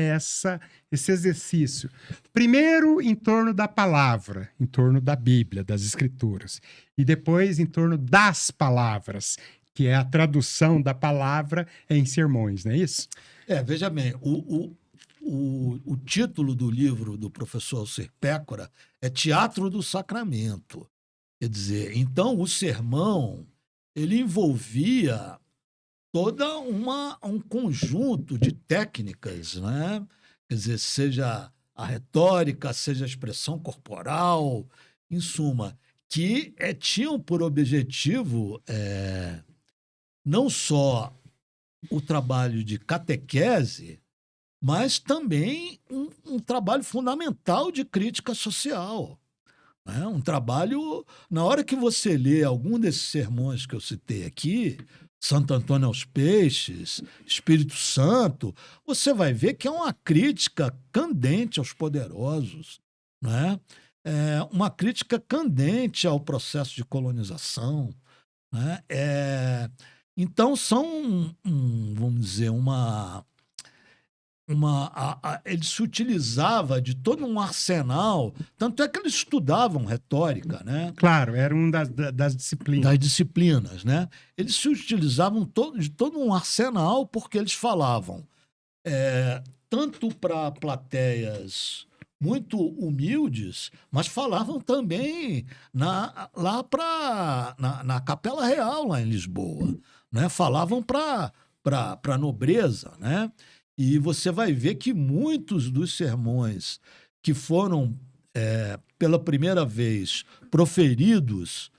A: esse exercício. Primeiro em torno da palavra, em torno da Bíblia, das Escrituras. E depois em torno das palavras, que é a tradução da palavra em sermões, não é isso?
B: Veja bem, o título do livro do professor Alcir Pécora é Teatro do Sacramento. Quer dizer, então o sermão ele envolvia toda um conjunto de técnicas, né? Quer dizer, seja a retórica, seja a expressão corporal, em suma, que tinham por objetivo não só o trabalho de catequese, mas também um trabalho fundamental de crítica social. Né? Um trabalho, na hora que você lê algum desses sermões que eu citei aqui, Santo Antônio aos Peixes, Espírito Santo, você vai ver que é uma crítica candente aos poderosos, né? Uma crítica candente ao processo de colonização. Né? Então, são, vamos dizer, ele se utilizava de todo um arsenal, tanto é que eles estudavam retórica, né?
A: Claro, era das disciplinas.
B: Das disciplinas, né? Eles se utilizavam de todo um arsenal porque eles falavam tanto para plateias muito humildes, mas falavam também lá na Capela Real, lá em Lisboa, né? Falavam para a nobreza, né? E você vai ver que muitos dos sermões que foram, pela primeira vez, proferidos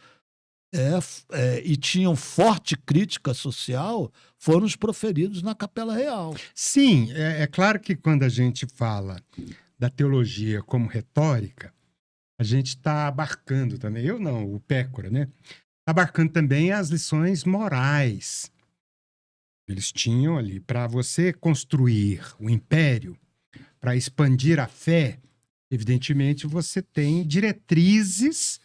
B: e tinham forte crítica social, foram os proferidos na Capela Real.
A: Sim, é claro que quando a gente fala da teologia como retórica, a gente está abarcando também, eu não, o Pécora, né? Tá abarcando também as lições morais. Eles tinham ali, para você construir o império, para expandir a fé, evidentemente você tem diretrizes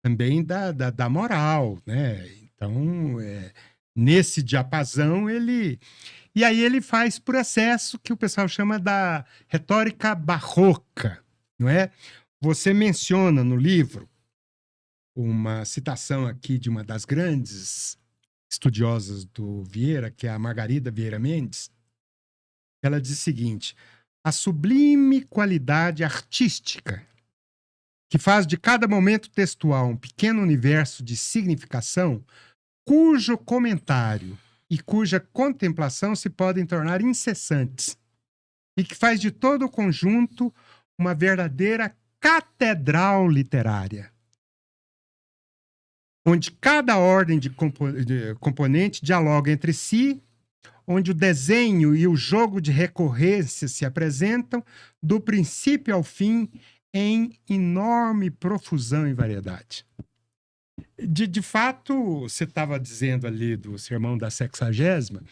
A: também da moral, né? Então, nesse diapasão, E aí ele faz por excesso, que o pessoal chama da retórica barroca, não é? Você menciona no livro uma citação aqui de uma das grandes estudiosas do Vieira, que é a Margarida Vieira Mendes. Ela diz o seguinte: a sublime qualidade artística que faz de cada momento textual um pequeno universo de significação, cujo comentário e cuja contemplação se podem tornar incessantes, e que faz de todo o conjunto uma verdadeira catedral literária, onde cada ordem de componente dialoga entre si, onde o desenho e o jogo de recorrência se apresentam do princípio ao fim em enorme profusão e variedade. De fato, você estava dizendo ali do sermão da 60ª,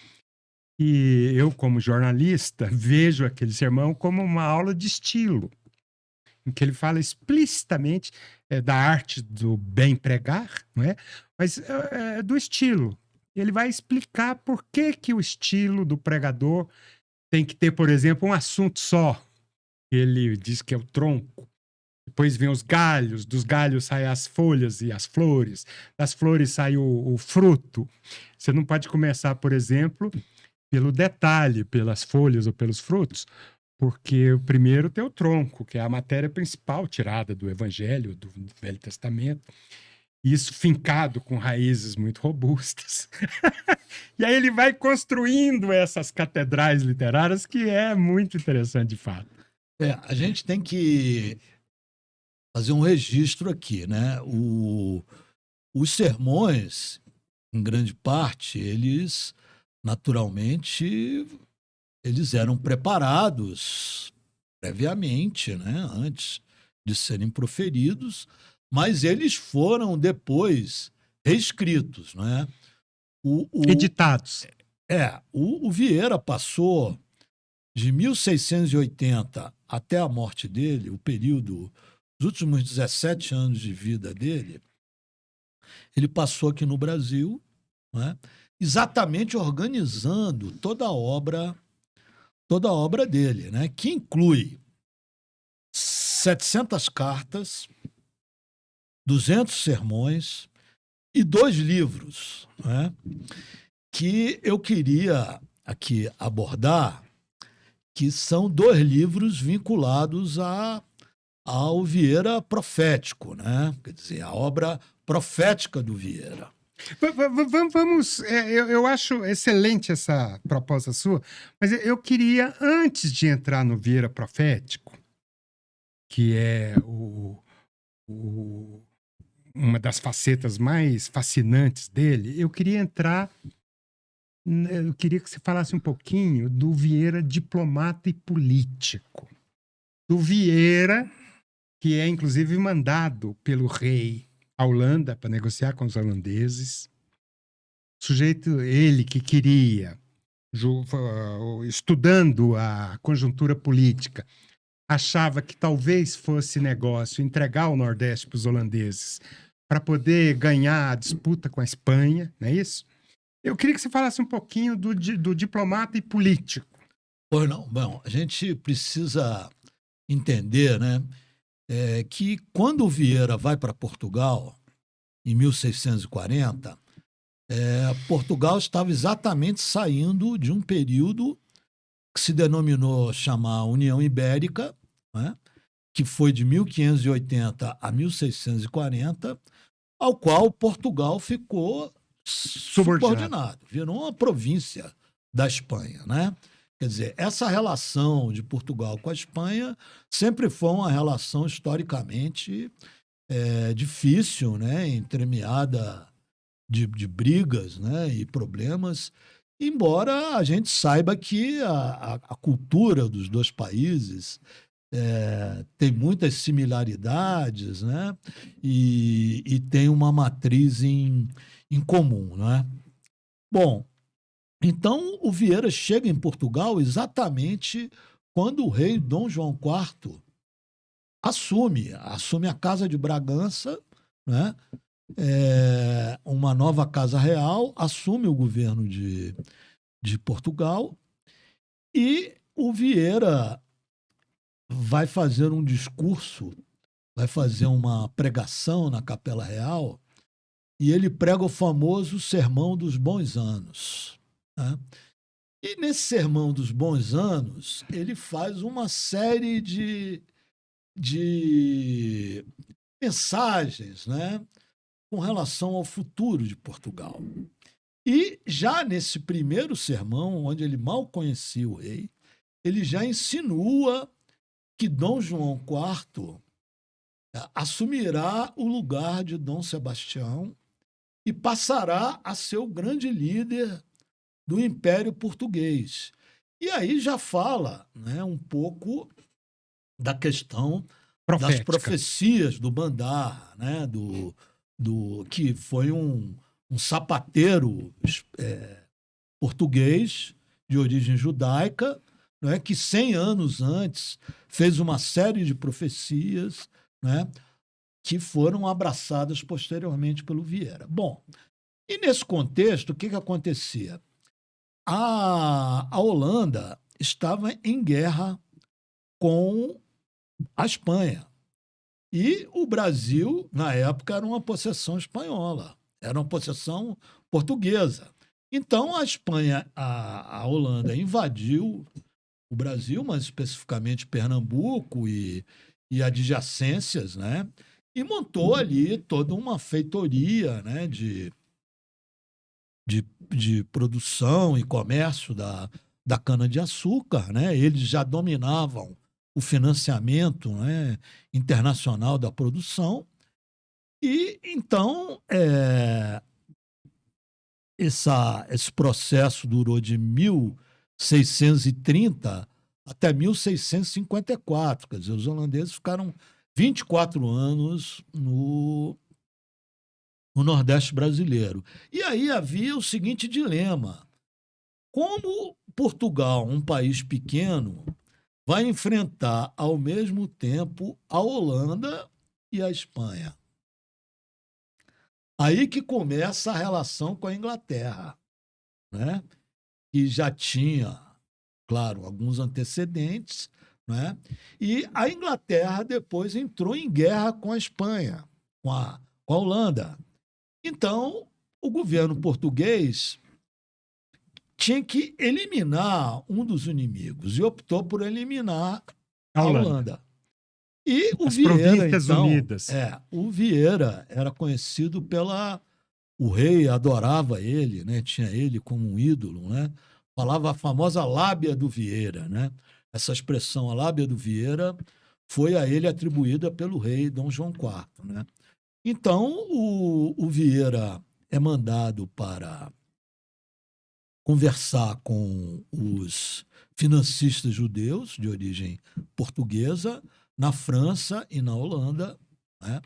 A: e eu, como jornalista, vejo aquele sermão como uma aula de estilo, em que ele fala explicitamente da arte do bem pregar, não é? Mas do estilo. Ele vai explicar por que o estilo do pregador tem que ter, por exemplo, um assunto só. Ele diz que é o tronco. Depois vem os galhos, dos galhos saem as folhas e as flores, das flores sai o fruto. Você não pode começar, por exemplo, pelo detalhe, pelas folhas ou pelos frutos, porque o primeiro tem o tronco, que é a matéria principal tirada do Evangelho, do Velho Testamento. Isso fincado com raízes muito robustas. E aí ele vai construindo essas catedrais literárias, que é muito interessante, de fato.
B: A gente tem que fazer um registro aqui, né? Os sermões, em grande parte, eles, naturalmente, eles eram preparados previamente, né? Antes de serem proferidos, mas eles foram depois reescritos, né?
A: Editados.
B: O Vieira passou de 1680 até a morte dele, o período, os últimos 17 anos de vida dele, ele passou aqui no Brasil, né? Exatamente organizando toda a obra dele, né? Que inclui 700 cartas, 200 sermões e 2 livros, né? Que eu queria aqui abordar, que são 2 livros vinculados ao Vieira profético, né? Quer dizer, a obra profética do Vieira.
A: Vamos, eu acho excelente essa proposta sua, mas eu queria, antes de entrar no Vieira profético, que é uma das facetas mais fascinantes dele, eu queria que você falasse um pouquinho do Vieira diplomata e político. Do Vieira, que é inclusive mandado pelo rei à Holanda para negociar com os holandeses. Sujeito, ele que queria, estudando a conjuntura política, achava que talvez fosse negócio entregar o Nordeste para os holandeses para poder ganhar a disputa com a Espanha, não é isso? Eu queria que você falasse um pouquinho do diplomata e político.
B: Pois não. Bom, a gente precisa entender, né, que quando o Vieira vai para Portugal, em 1640, Portugal estava exatamente saindo de um período que se denominou chamar União Ibérica, né, que foi de 1580 a 1640, ao qual Portugal ficou subordinado, virou uma província da Espanha, né? Quer dizer, essa relação de Portugal com a Espanha sempre foi uma relação historicamente difícil, né? Entremeada de brigas, né? E problemas, embora a gente saiba que a cultura dos dois países tem muitas similaridades, né? E tem uma matriz em comum, né? Bom, então o Vieira chega em Portugal exatamente quando o rei Dom João IV assume a Casa de Bragança, né? Uma nova Casa Real, assume o governo de Portugal, e o Vieira vai fazer um discurso, vai fazer uma pregação na Capela Real, e ele prega o famoso Sermão dos Bons Anos, né? E nesse Sermão dos Bons Anos, ele faz uma série de mensagens, né, com relação ao futuro de Portugal. E já nesse primeiro sermão, onde ele mal conhecia o rei, ele já insinua que Dom João IV assumirá o lugar de Dom Sebastião e passará a ser o grande líder do Império Português. E aí já fala, né, um pouco da questão das
A: Profética.
B: profecias do Bandar, né, que foi um sapateiro português de origem judaica, né, que 100 anos antes fez uma série de profecias, né, que foram abraçadas posteriormente pelo Vieira. Bom, e nesse contexto, o que acontecia? A Holanda estava em guerra com a Espanha. E o Brasil, na época, era uma possessão espanhola, era uma possessão portuguesa. Então, a Espanha, a Holanda invadiu o Brasil, mas especificamente Pernambuco e adjacências, né? E montou ali toda uma feitoria, né, de produção e comércio da cana-de-açúcar, né? Eles já dominavam o financiamento, né, internacional da produção. E então esse processo durou de 1630 até 1654. Quer dizer, os holandeses ficaram 24 anos no Nordeste brasileiro. E aí havia o seguinte dilema: como Portugal, um país pequeno, vai enfrentar ao mesmo tempo a Holanda e a Espanha? Aí que começa a relação com a Inglaterra, né? Que já tinha, claro, alguns antecedentes, né? E a Inglaterra depois entrou em guerra com a Espanha, com a Holanda. Então, o governo português tinha que eliminar um dos inimigos e optou por eliminar
A: A
B: a
A: Holanda.
B: Holanda. E o
A: As
B: Vieira,
A: Províncias
B: então,
A: Unidas.
B: o Vieira era conhecido o rei adorava ele, né? Tinha ele como um ídolo, né? Falava a famosa lábia do Vieira, né? Essa expressão, a lábia do Vieira, foi a ele atribuída pelo rei Dom João IV, né? Então, o Vieira é mandado para conversar com os financistas judeus de origem portuguesa na França e na Holanda, né?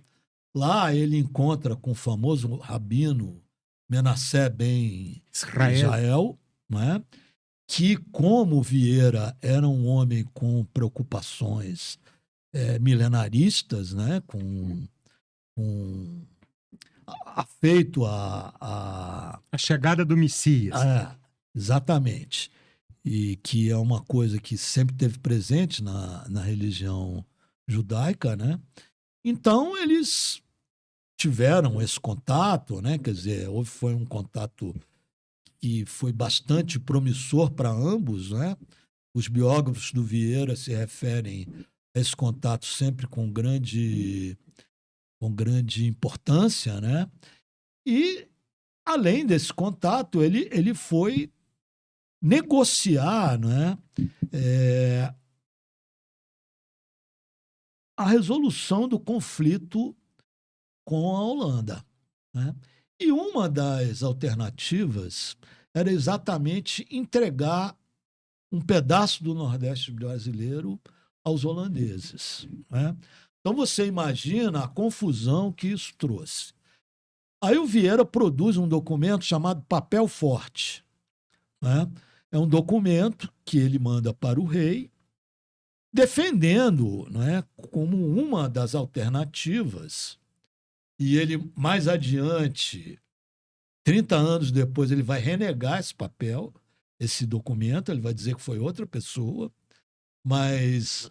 B: Lá ele encontra com o famoso rabino Menassé ben Israel, né? Que, como Vieira era um homem com preocupações milenaristas, né? Com afeito
A: A chegada do Messias.
B: exatamente. E que é uma coisa que sempre teve presente na religião judaica, né? Então, eles tiveram esse contato, né? Quer dizer, foi um contato que foi bastante promissor para ambos, né? Os biógrafos do Vieira se referem a esse contato sempre com grande importância, né? E, além desse contato, ele foi negociar, né, a resolução do conflito com a Holanda, né? E uma das alternativas era exatamente entregar um pedaço do Nordeste brasileiro aos holandeses, né? Então você imagina a confusão que isso trouxe. Aí o Vieira produz um documento chamado Papel Forte, né? É um documento que ele manda para o rei, defendendo, né, como uma das alternativas. E ele, mais adiante, 30 anos depois, ele vai renegar esse papel, esse documento, ele vai dizer que foi outra pessoa, mas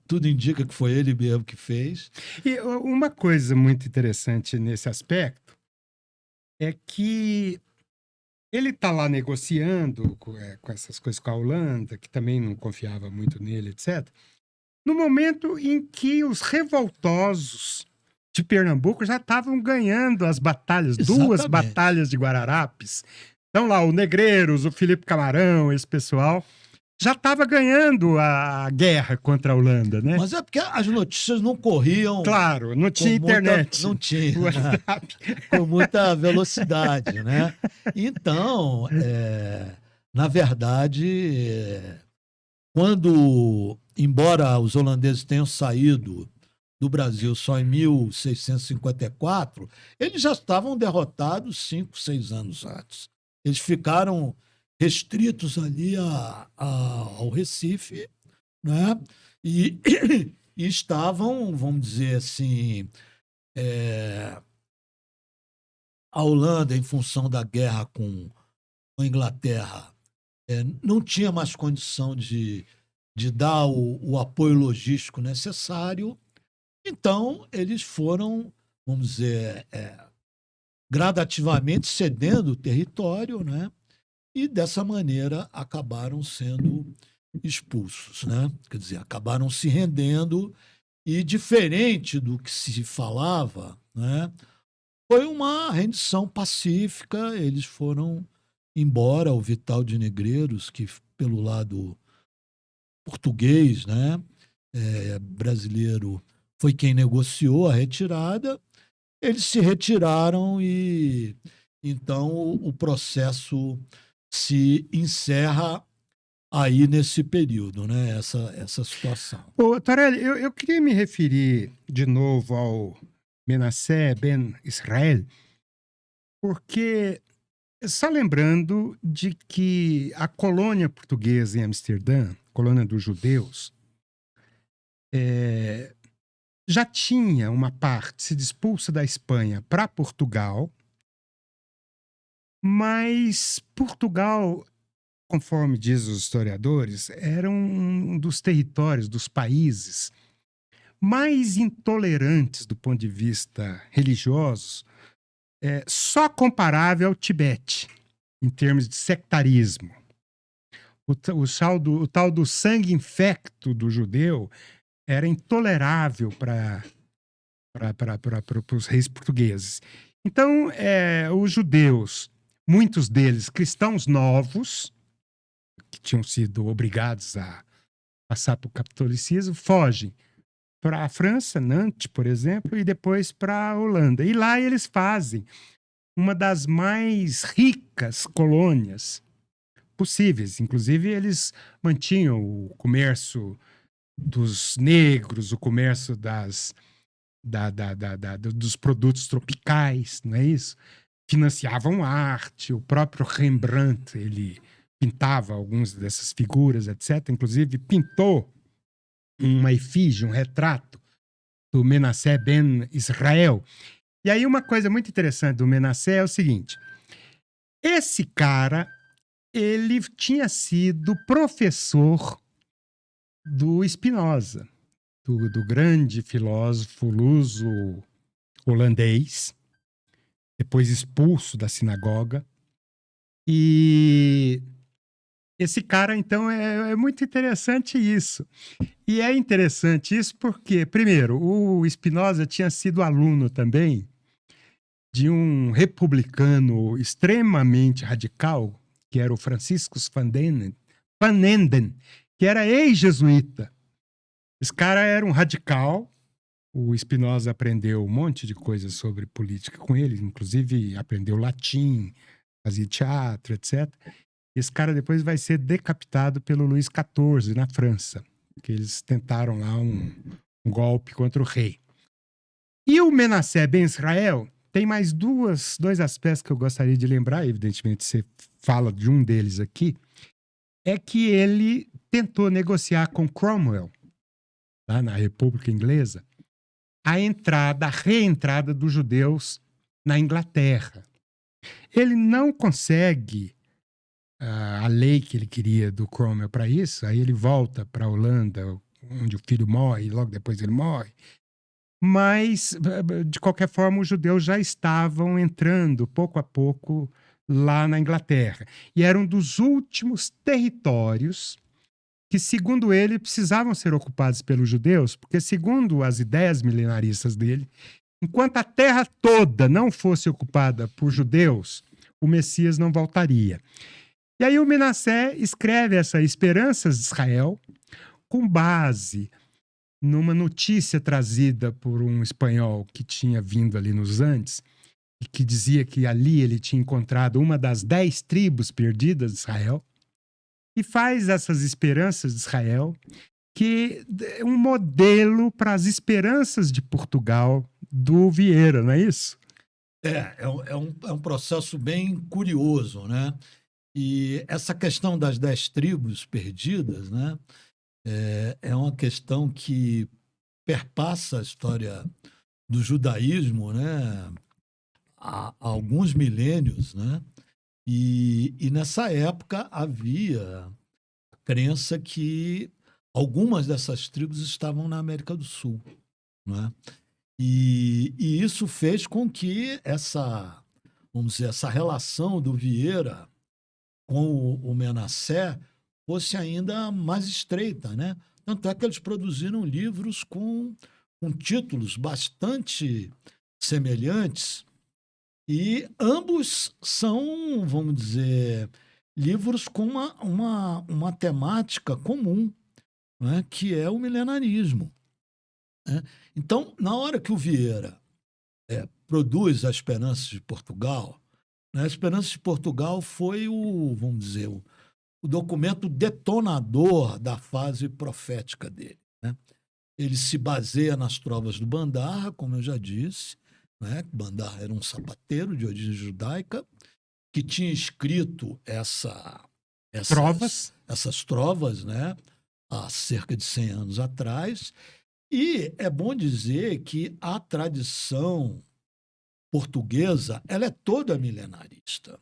B: tudo indica que foi ele mesmo que fez.
A: E uma coisa muito interessante nesse aspecto é que Ele está lá negociando com essas coisas com a Holanda, que também não confiava muito nele, etc. No momento em que os revoltosos de Pernambuco já estavam ganhando as batalhas, duas
B: Exatamente.
A: batalhas de Guararapes. Então lá, o Negreiros, o Felipe Camarão, esse pessoal, já estava ganhando a guerra contra a Holanda, né?
B: Mas é porque as notícias não corriam
A: Claro, não
B: com
A: tinha
B: muita,
A: internet.
B: não tinha, né?
A: WhatsApp.
B: Com muita velocidade, né? Então, na verdade, quando, embora os holandeses tenham saído do Brasil só em 1654, eles já estavam derrotados 5, 6 anos antes. Eles ficaram restritos ali ao Recife, né? E, e estavam, vamos dizer assim, a Holanda, em função da guerra com a Inglaterra, não tinha mais condição de dar o apoio logístico necessário. Então, eles foram, vamos dizer, gradativamente cedendo o território, né? E dessa maneira acabaram sendo expulsos, né? Quer dizer, acabaram se rendendo e, diferente do que se falava, né? Foi uma rendição pacífica, eles foram embora. O Vital de Negreiros, que pelo lado português, né, brasileiro, foi quem negociou a retirada. Eles se retiraram e então o processo se encerra aí nesse período, né, essa situação.
A: Ô, Torelli, eu queria me referir de novo ao Menassé Ben Israel, porque só lembrando de que a colônia portuguesa em Amsterdã, colônia dos judeus, já tinha uma parte se expulsa da Espanha para Portugal, mas Portugal, conforme diz os historiadores, era um dos territórios, dos países mais intolerantes do ponto de vista religioso, só comparável ao Tibete, em termos de sectarismo. O tal do sangue infecto do judeu era intolerável para os reis portugueses. Então, os judeus, muitos deles cristãos novos, que tinham sido obrigados a passar para o catolicismo, fogem para a França, Nantes, por exemplo, e depois para a Holanda. E lá eles fazem uma das mais ricas colônias possíveis. Inclusive, eles mantinham o comércio dos negros, o comércio dos produtos tropicais, não é isso? Financiavam arte, o próprio Rembrandt, ele pintava algumas dessas figuras, etc. Inclusive, pintou uma efígie, um retrato do Menassé Ben Israel. E aí uma coisa muito interessante do Menassé é o seguinte, esse cara, ele tinha sido professor do Spinoza, do grande filósofo luso holandês, depois expulso da sinagoga. E esse cara, então, é muito interessante isso. E é interessante isso porque, primeiro, o Spinoza tinha sido aluno também de um republicano extremamente radical, que era o Franciscus van Enden, que era ex-jesuíta. Esse cara era um radical. O Spinoza aprendeu um monte de coisas sobre política com ele, inclusive aprendeu latim, fazia teatro, etc. Esse cara depois vai ser decapitado pelo Luís XIV na França, que eles tentaram lá um golpe contra o rei. E o Menassé Ben Israel tem mais dois aspectos que eu gostaria de lembrar, evidentemente você fala de um deles aqui, é que ele tentou negociar com Cromwell, lá na República Inglesa, a reentrada dos judeus na Inglaterra. Ele não consegue a lei que ele queria do Cromwell para isso, aí ele volta para a Holanda, onde o filho morre, e logo depois ele morre. Mas, de qualquer forma, os judeus já estavam entrando, pouco a pouco, lá na Inglaterra. E era um dos últimos territórios que, segundo ele, precisavam ser ocupados pelos judeus, porque, segundo as ideias milenaristas dele, enquanto a terra toda não fosse ocupada por judeus, o Messias não voltaria. E aí o Menassé escreve essa Esperanças de Israel com base numa notícia trazida por um espanhol que tinha vindo ali nos Andes e que dizia que ali ele tinha encontrado uma das 10 tribos perdidas de Israel, e faz essas Esperanças de Israel, que é um modelo para as esperanças de Portugal do Vieira, não é isso?
B: É um processo bem curioso, né? E essa questão das 10 tribos perdidas, né? É uma questão que perpassa a história do judaísmo, né? Há alguns milênios, né? E nessa época havia a crença que algumas dessas tribos estavam na América do Sul, né? E isso fez com que vamos dizer, essa relação do Vieira com o Menassé fosse ainda mais estreita, né? Tanto é que eles produziram livros com títulos bastante semelhantes e ambos são, vamos dizer, livros com uma temática comum, né? Que é o milenarismo, né? Então, na hora que o Vieira produz A Esperança de Portugal, né? A Esperança de Portugal foi vamos dizer, o documento detonador da fase profética dele, né? Ele se baseia nas trovas do Bandarra, como eu já disse, né? Bandarra era um sapateiro de origem judaica que tinha escrito
A: Trovas.
B: essas trovas, né? Há cerca de 100 anos atrás. E é bom dizer que a tradição portuguesa ela é toda milenarista,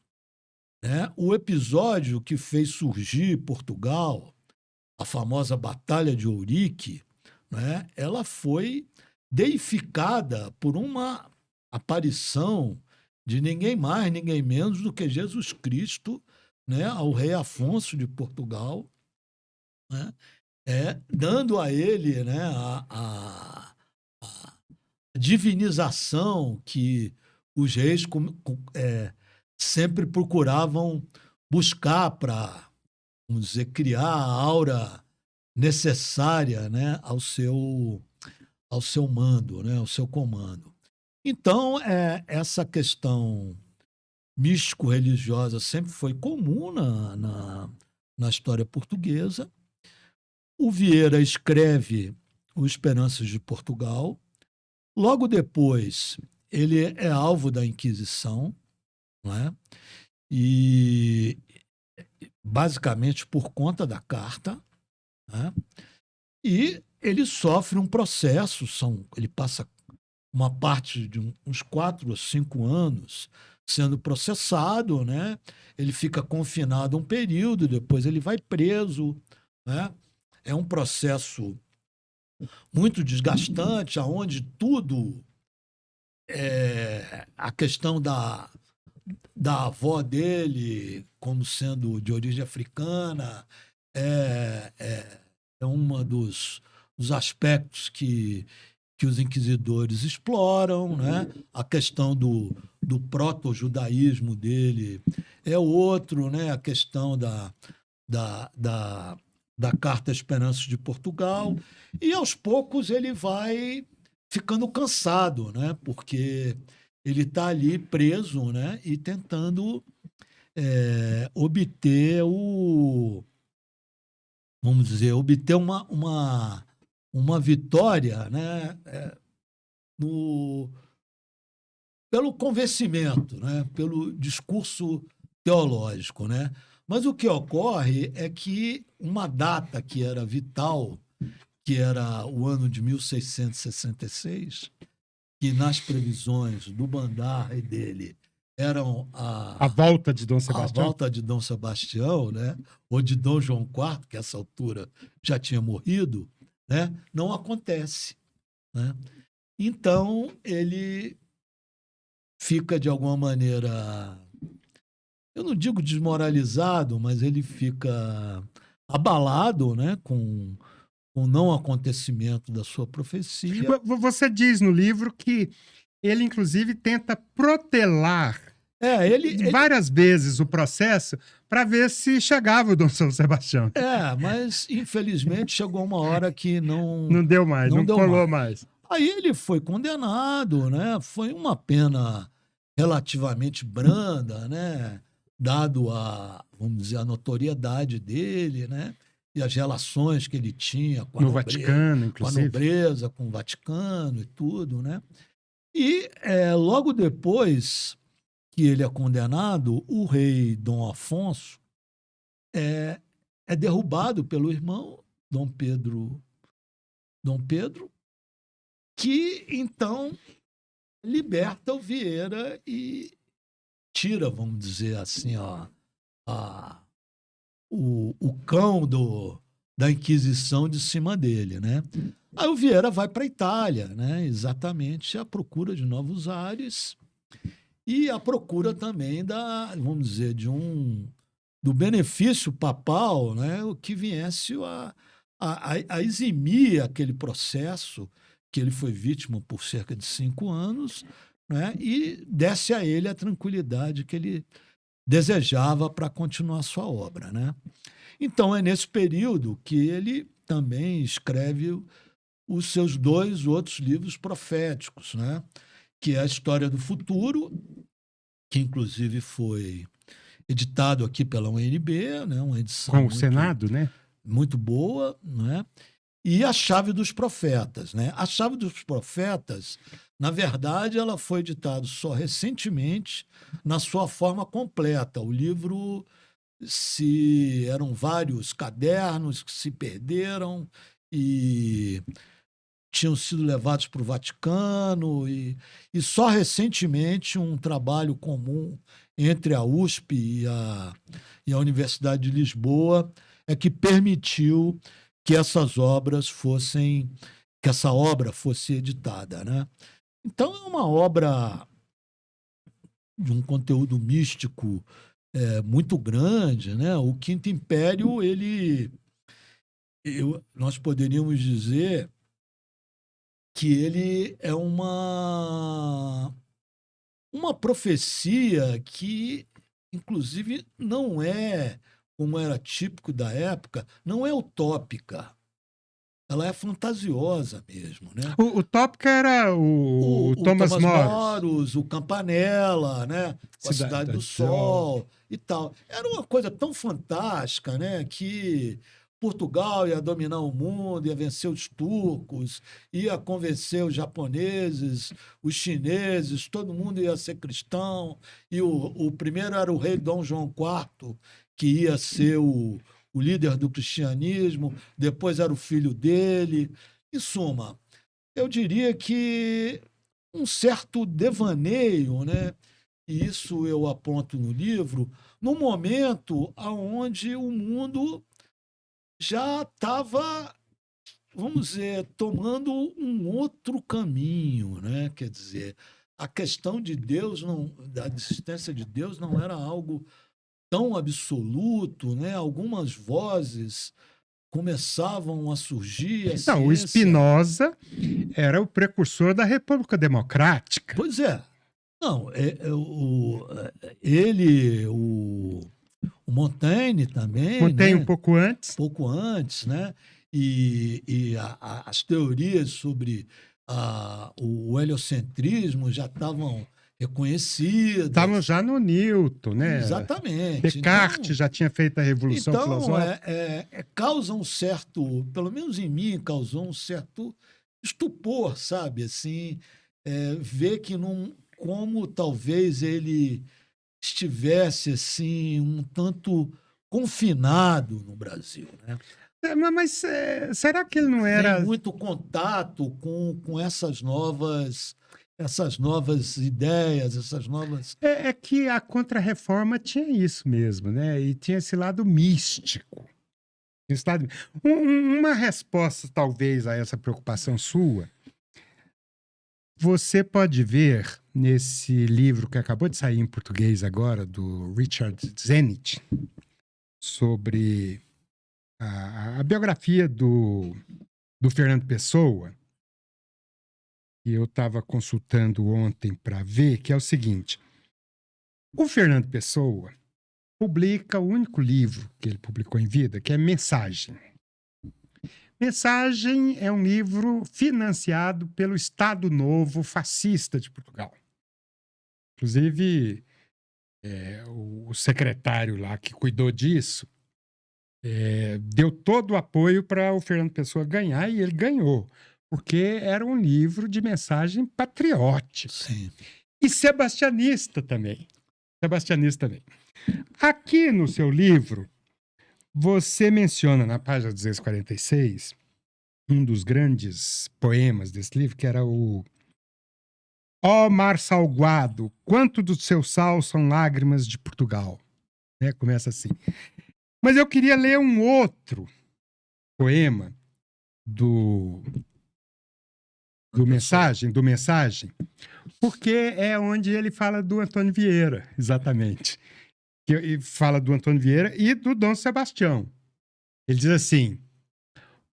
B: né? O episódio que fez surgir Portugal, a famosa Batalha de Ourique, né? Ela foi deificada por uma aparição de ninguém mais, ninguém menos do que Jesus Cristo, né? Ao rei Afonso de Portugal, né? Dando a ele, né? A divinização que os reis sempre procuravam buscar para, vamos dizer, criar a aura necessária, né, ao seu mando, né, ao seu comando. Então, essa questão místico-religiosa sempre foi comum na história portuguesa. O Vieira escreve o Esperanças de Portugal. Logo depois, ele é alvo da Inquisição, né? E basicamente por conta da carta, né? E ele sofre um processo, ele passa uma parte de uns 4 ou 5 anos sendo processado, né? Ele fica confinado um período, depois ele vai preso, né? É um processo muito desgastante, aonde tudo a questão da avó dele como sendo de origem africana é um dos aspectos que os inquisidores exploram, né? A questão do proto-judaísmo dele é outro, né? A questão da, da, da Carta Esperança de Portugal. E, aos poucos, ele vai ficando cansado, né? Porque ele está ali preso, né? E tentando obter vamos dizer, obter uma vitória, né? No, pelo convencimento, né? Pelo discurso teológico, né? Mas o que ocorre é que uma data que era vital, que era o ano de 1666, que nas previsões do Bandarra e dele eram
A: A volta de Dom
B: a
A: Sebastião.
B: volta de Dom Sebastião, né? Ou de Dom João IV, que a essa altura já tinha morrido, né? Não acontece, né? Então ele fica de alguma maneira eu não digo desmoralizado, mas ele fica abalado, né, com o não acontecimento da sua profecia.
A: Você diz no livro que ele, inclusive, tenta protelar
B: Ele
A: várias vezes o processo para ver se chegava o Dom São Sebastião.
B: mas infelizmente chegou uma hora que
A: Não deu mais, não
B: deu
A: colou mais.
B: Aí ele foi condenado, né? Foi uma pena relativamente branda, né? Dado vamos dizer, a notoriedade dele, né? E as relações que ele tinha com a
A: No Vaticano,
B: com a
A: inclusive.
B: nobreza, com o Vaticano e tudo, né? E logo depois que ele é condenado, o rei Dom Afonso é derrubado pelo irmão Dom Pedro, que então liberta o Vieira e tira, vamos dizer assim, o cão da Inquisição de cima dele, né? Aí o Vieira vai para a Itália, né? Exatamente à procura de novos ares e à procura também vamos dizer, do benefício papal, né? O que viesse a eximir aquele processo que ele foi vítima por cerca de 5 anos, né? E desse a ele a tranquilidade que ele desejava para continuar sua obra, né? Então é nesse período que ele também escreve os seus 2 outros livros proféticos, né? Que é a História do Futuro, que inclusive foi editado aqui pela UNB, né? Uma edição
A: Com o Senado, né?
B: muito boa, né? E a Chave dos Profetas, né? A Chave dos Profetas, na verdade, ela foi editada só recentemente na sua forma completa. O livro eram vários cadernos que se perderam e tinham sido levados para o Vaticano e só recentemente um trabalho comum entre a USP e a Universidade de Lisboa é que permitiu que essa obra fosse editada, né? Então é uma obra de um conteúdo místico muito grande, né? O Quinto Império, nós poderíamos dizer que ele é uma profecia que, inclusive, não é, como era típico da época, não é utópica. Ela é fantasiosa mesmo, né?
A: O tópico era o Thomas More.
B: O Campanella, né? Com a Cidade do Sol e tal. Era uma coisa tão fantástica, né? Que Portugal ia dominar o mundo, ia vencer os turcos, ia convencer os japoneses, os chineses, todo mundo ia ser cristão. E o primeiro era o rei Dom João IV, que ia ser o líder do cristianismo, depois era o filho dele. Em suma, eu diria que um certo devaneio, né? E isso eu aponto no livro, no momento onde o mundo já estava, vamos dizer, tomando um outro caminho, né? Quer dizer, a questão de Deus, da existência de Deus não era algo tão absoluto, né? Algumas vozes começavam a surgir.
A: Não, o Spinoza era o precursor da República Democrática.
B: Pois é. Não, o Montaigne também.
A: Montaigne,
B: né?
A: um pouco antes.
B: Pouco antes, né? E as teorias sobre o heliocentrismo já estavam reconhecidas.
A: Estavam já no Newton, né?
B: Exatamente.
A: Descartes já tinha feito a Revolução Filosófica.
B: Causa um certo, pelo menos em mim, causou um certo estupor, sabe? Assim, ver que como talvez ele estivesse assim um tanto confinado no Brasil, né?
A: Mas será que ele não era...
B: Tem muito contato com essas novas ideias, essas novas...
A: É que a Contra-Reforma tinha isso mesmo, né? E tinha esse lado místico. Uma resposta, talvez, a essa preocupação sua Você pode ver nesse livro que acabou de sair em português agora, do Richard Zenit, sobre a biografia do Fernando Pessoa, que eu estava consultando ontem para ver, que é o seguinte: o Fernando Pessoa publica o único livro que ele publicou em vida, que é Mensagem. Mensagem é um livro financiado pelo Estado Novo fascista de Portugal. Inclusive, o secretário lá que cuidou disso deu todo o apoio para o Fernando Pessoa ganhar, e ele ganhou, porque era um livro de mensagem patriótica.
B: Sim.
A: E sebastianista também. Sebastianista também. Aqui no seu livro, você menciona na página 246 um dos grandes poemas desse livro, que era o Ó mar salguado, quanto do seu sal são lágrimas de Portugal. Começa assim. Mas eu queria ler um outro poema do Mensagem, porque é onde ele fala do Antônio Vieira, exatamente. E fala do Antônio Vieira e do Dom Sebastião. Ele diz assim: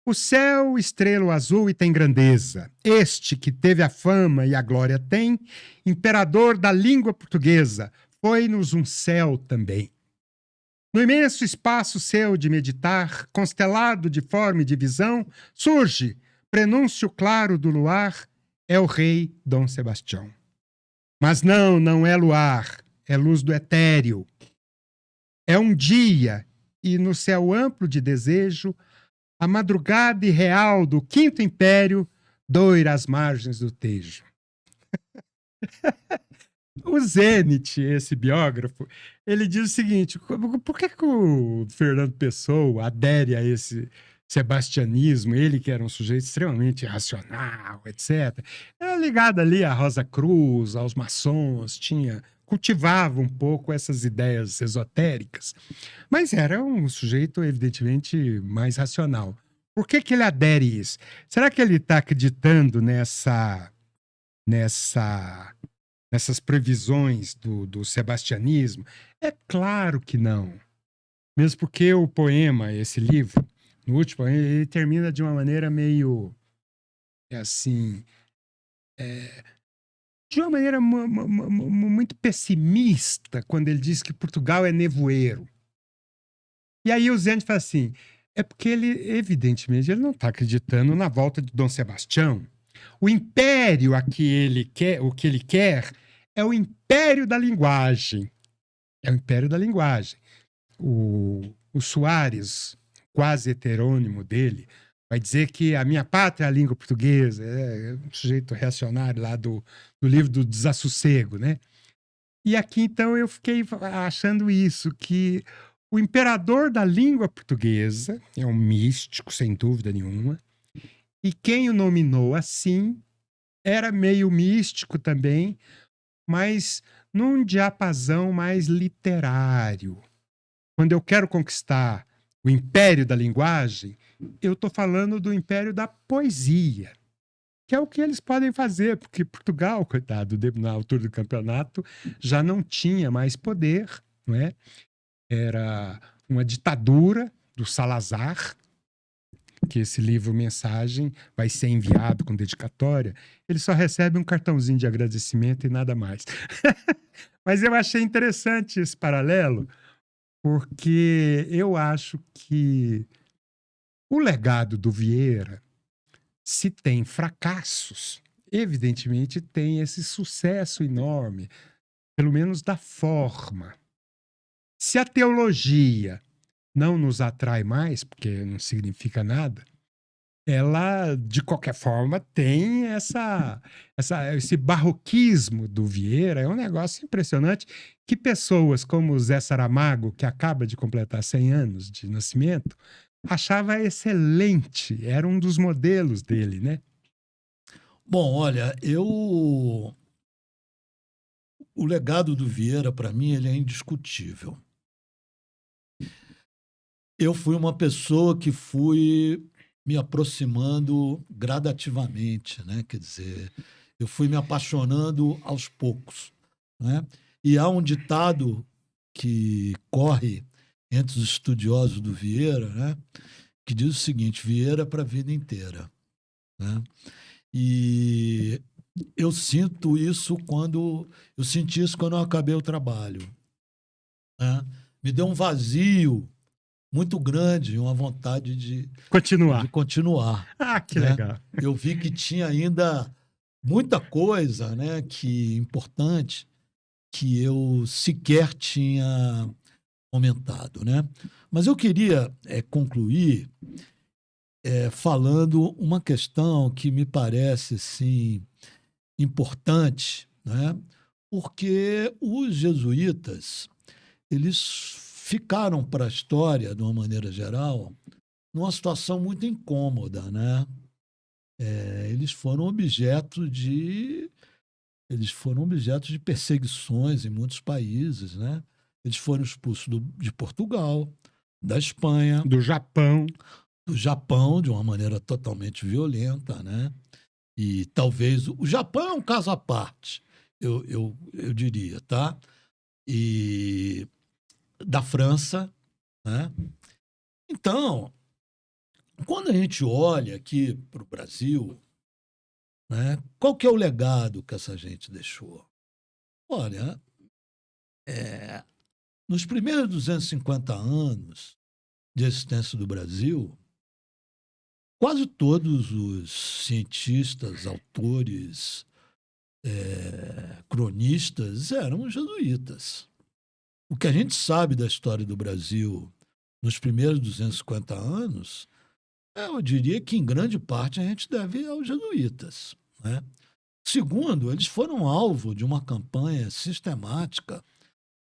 A: o céu, estrela azul e tem grandeza, este que teve a fama e a glória tem, imperador da língua portuguesa, foi-nos um céu também. No imenso espaço seu de meditar, constelado de forma e de visão, surge, prenúncio claro do luar, é o rei Dom Sebastião. Mas não é luar, é luz do etéreo. É um dia, e no céu amplo de desejo, a madrugada irreal do Quinto Império doira às margens do Tejo. O Zenit, esse biógrafo, ele diz o seguinte: por que o Fernando Pessoa adere a esse sebastianismo, ele que era um sujeito extremamente racional, etc. Era ligado ali à Rosa Cruz, aos maçons, cultivava um pouco essas ideias esotéricas, mas era um sujeito evidentemente mais racional. Por que ele adere a isso? Será que ele está acreditando nessas previsões do sebastianismo? É claro que não. Mesmo porque o poema, esse livro, no último, ele termina de uma maneira meio assim, de uma maneira muito pessimista, quando ele diz que Portugal é nevoeiro. E aí o Zenit fala assim: é porque ele, evidentemente, ele não está acreditando na volta de Dom Sebastião. O império a que ele quer, o que ele quer, é o império da linguagem. É o império da linguagem. O Soares, quase heterônimo dele, vai dizer que a minha pátria é a língua portuguesa. É um sujeito reacionário lá do livro do Desassossego, né? E aqui, então, eu fiquei achando isso, que o imperador da língua portuguesa é um místico, sem dúvida nenhuma, e quem o nominou assim era meio místico também, mas num diapasão mais literário. Quando eu quero conquistar o império da linguagem, eu estou falando do império da poesia, que é o que eles podem fazer, porque Portugal, coitado, na altura do campeonato, já não tinha mais poder, não é? Era uma ditadura do Salazar, que esse livro Mensagem vai ser enviado com dedicatória, ele só recebe um cartãozinho de agradecimento e nada mais. Mas eu achei interessante esse paralelo, porque eu acho que o legado do Vieira, se tem fracassos, evidentemente tem esse sucesso enorme, pelo menos da forma. Se a teologia não nos atrai mais, porque não significa nada, ela, de qualquer forma, tem esse barroquismo do Vieira. É um negócio impressionante que pessoas como o Zé Saramago, que acaba de completar 100 anos de nascimento, achava excelente. Era um dos modelos dele, né?
B: Bom, olha, o legado do Vieira, para mim, ele é indiscutível. Eu fui uma pessoa que fui me aproximando gradativamente, né? Quer dizer, eu fui me apaixonando aos poucos, né? E há um ditado que corre entre os estudiosos do Vieira, né? Que diz o seguinte: Vieira para a vida inteira, né? E eu senti isso quando eu acabei o trabalho, né? Me deu um vazio muito grande, uma vontade de
A: Continuar.
B: continuar,
A: Ah, que
B: né?
A: legal.
B: Eu vi que tinha ainda muita coisa, né, que importante que eu sequer tinha comentado, né? Mas eu queria concluir falando uma questão que me parece assim importante, né? Porque os jesuítas eles ficaram para a história, de uma maneira geral, numa situação muito incômoda, né? Eles foram objetos de perseguições em muitos países, né? Eles foram expulsos de Portugal, da Espanha,
A: Do Japão.
B: do Japão, de uma maneira totalmente violenta, né? E talvez o Japão é um caso à parte, eu diria, tá? E da França, né? Então, quando a gente olha aqui para o Brasil, né, qual que é o legado que essa gente deixou? Olha, nos primeiros 250 anos de existência do Brasil, quase todos os cientistas, autores, cronistas eram jesuítas. O que a gente sabe da história do Brasil nos primeiros 250 anos, eu diria que em grande parte a gente deve aos jesuítas, né? Segundo, eles foram alvo de uma campanha sistemática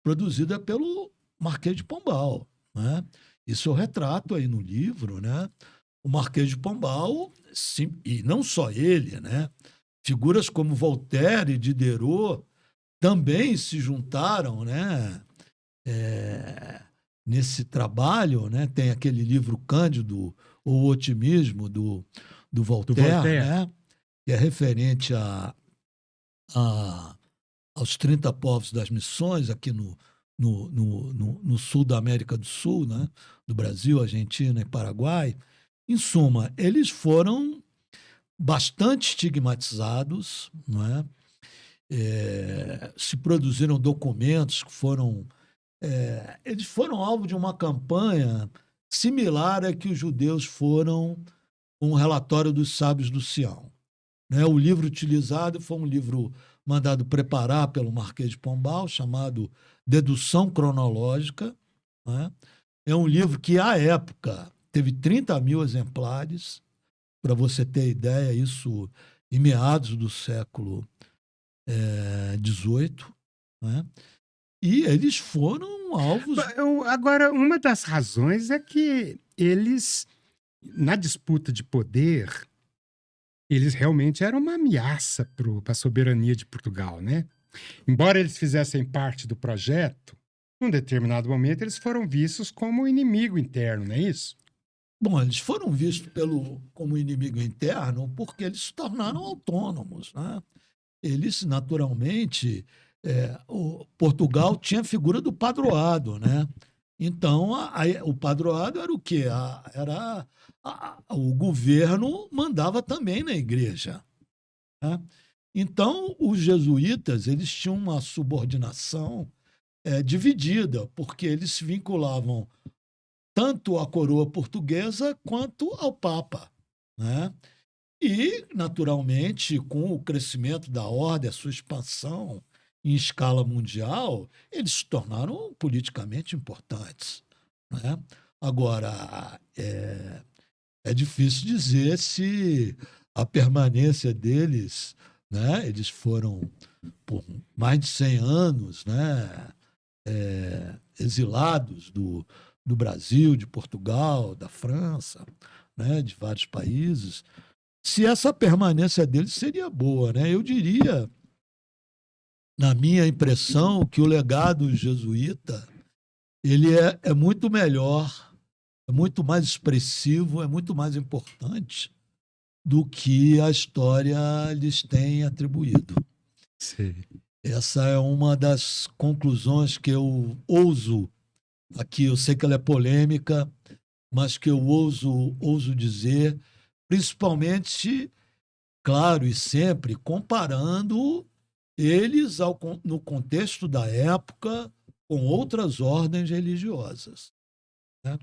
B: produzida pelo Marquês de Pombal, né? Isso eu retrato aí no livro, né? O Marquês de Pombal, sim, e não só ele, né? Figuras como Voltaire e Diderot também se juntaram, né? Nesse trabalho, né? Tem aquele livro Cândido, ou O Otimismo, do
A: Do
B: Voltaire,
A: Voltaire.
B: né? Que é referente a aos 30 povos das missões aqui no sul da América do Sul, né? Do Brasil, Argentina e Paraguai. Em suma, eles foram bastante estigmatizados, não é? Se produziram documentos que foram... eles foram alvo de uma campanha similar a que os judeus foram com o relatório dos sábios do Sião, né? O livro utilizado foi um livro mandado preparar pelo Marquês de Pombal, chamado Dedução Cronológica, né? É um livro que, à época, teve 30 mil exemplares, para você ter ideia, isso em meados do século XVIII, né? E eles foram alvos...
A: Agora, uma das razões é que eles, na disputa de poder, eles realmente eram uma ameaça para a soberania de Portugal, né? Embora eles fizessem parte do projeto, num determinado momento eles foram vistos como inimigo interno, não é isso?
B: Bom, eles foram vistos como inimigo interno porque eles se tornaram autônomos, né? Eles, naturalmente, Portugal tinha a figura do padroado, né? Então, o padroado era o quê? O governo mandava também na igreja, né? Então, os jesuítas eles tinham uma subordinação dividida, porque eles se vinculavam tanto à coroa portuguesa quanto ao Papa, né? E, naturalmente, com o crescimento da ordem, a sua expansão em escala mundial, eles se tornaram politicamente importantes, né? Agora, é difícil dizer se a permanência deles, né? Eles foram por mais de 100 anos, né? Exilados do Brasil, de Portugal, da França, né? De vários países. Se essa permanência deles seria boa, né? Eu diria, na minha impressão, que o legado jesuíta ele é muito melhor, é muito mais expressivo, é muito mais importante do que a história lhes tem atribuído.
A: Sim.
B: Essa é uma das conclusões que eu ouso aqui. Eu sei que ela é polêmica, mas que eu ouso dizer, principalmente, claro, e sempre comparando eles no contexto da época com outras ordens religiosas.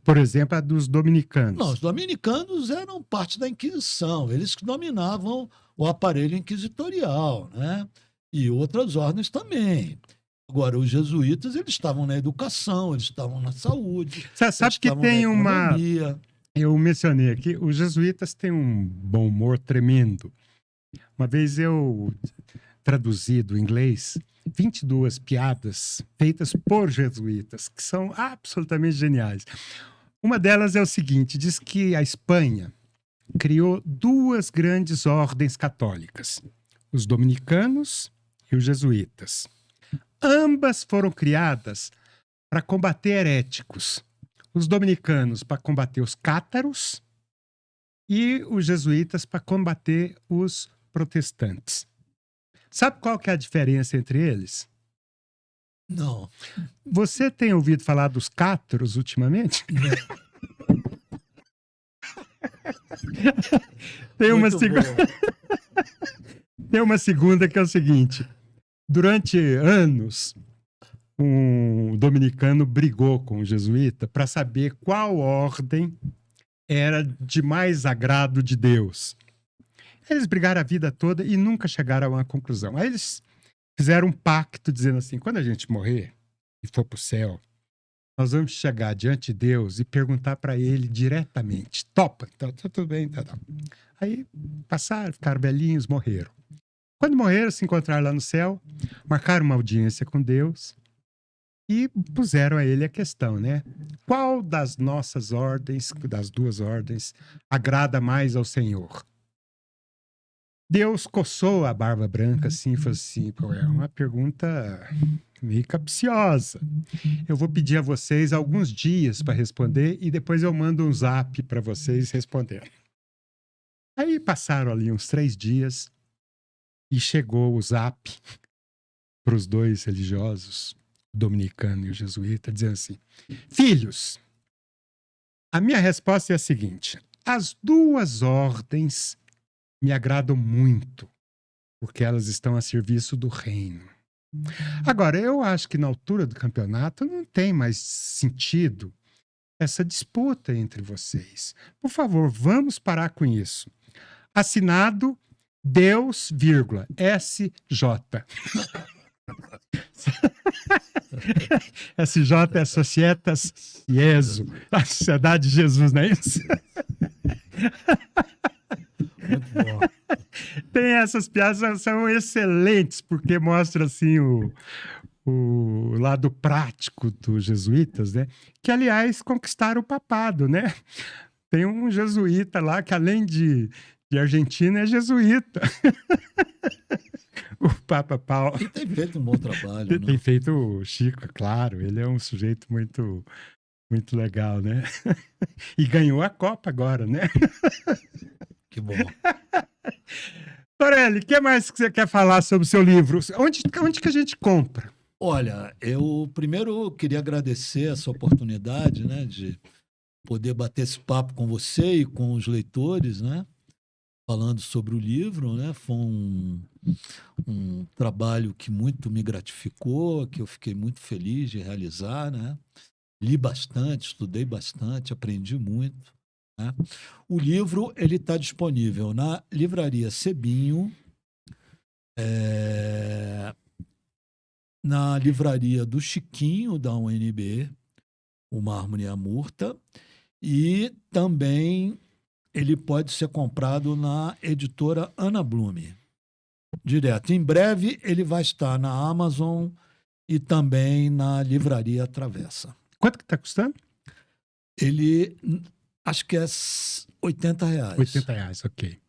A: Por exemplo, a dos dominicanos.
B: Não, os dominicanos eram parte da Inquisição, eles que dominavam o aparelho inquisitorial, né? E outras ordens também. Agora, os jesuítas, eles estavam na educação, eles estavam na saúde,
A: Você
B: eles
A: sabe que
B: estavam
A: tem
B: na
A: uma...
B: economia.
A: Eu mencionei aqui, os jesuítas têm um bom humor tremendo. Uma vez eu traduzi do inglês 22 piadas feitas por jesuítas, que são absolutamente geniais. Uma delas é o seguinte, diz que a Espanha criou duas grandes ordens católicas, os dominicanos e os jesuítas. Ambas foram criadas para combater heréticos. Os dominicanos para combater os cátaros e os jesuítas para combater os protestantes. Sabe qual que é a diferença entre eles?
B: Não.
A: Você tem ouvido falar dos cátaros ultimamente? Tem uma, tem uma segunda que é o seguinte. Durante anos, um dominicano brigou com o jesuíta para saber qual ordem era de mais agrado de Deus. Eles brigaram a vida toda e nunca chegaram a uma conclusão. Aí eles fizeram um pacto dizendo assim, quando a gente morrer e for para o céu, nós vamos chegar diante de Deus e perguntar para ele diretamente. Topa? Então, tá tudo bem. Tá. Aí passaram, ficaram velhinhos, morreram. Quando morreram, se encontraram lá no céu, marcaram uma audiência com Deus e puseram a ele a questão, né? Qual das nossas ordens, das duas ordens, agrada mais ao Senhor? Deus coçou a barba branca assim e falou assim, pô, é uma pergunta meio capciosa. Eu vou pedir a vocês alguns dias para responder e depois eu mando um zap para vocês respondendo. Aí passaram ali uns 3 dias e chegou o zap para os dois religiosos, o dominicano e o jesuíta, dizendo assim, filhos, a minha resposta é a seguinte, as duas ordens me agradam muito, porque elas estão a serviço do reino. Agora, eu acho que na altura do campeonato não tem mais sentido essa disputa entre vocês. Por favor, vamos parar com isso. Assinado Deus, vírgula, SJ. SJ é Societas Jesu, a Sociedade de Jesus, não é isso?
B: Muito bom.
A: Tem essas piadas, são excelentes, porque mostra assim o lado prático dos jesuítas, né? Que, aliás, conquistaram o papado, né? Tem um jesuíta lá que, além de argentino, é jesuíta. O Papa Paulo.
B: E tem feito um bom trabalho, né?
A: Tem feito o Chico, claro. Ele é um sujeito muito, muito legal, né? E ganhou a Copa agora, né?
B: Que bom.
A: Torelli, o que mais que você quer falar sobre o seu livro? Onde que a gente compra?
B: Olha, eu primeiro queria agradecer essa oportunidade, né, de poder bater esse papo com você e com os leitores, né, falando sobre o livro, né, foi um trabalho que muito me gratificou, que eu fiquei muito feliz de realizar, né, li bastante, estudei bastante, aprendi muito, né. O livro ele está disponível na Livraria Sebinho, na livraria do Chiquinho, da UNB, o Mármore e a Murta, e também ele pode ser comprado na editora Ana Blume, direto. Em breve ele vai estar na Amazon e também na Livraria Travessa.
A: Quanto que está custando?
B: Ele, acho que é R$80.
A: R$80, ok.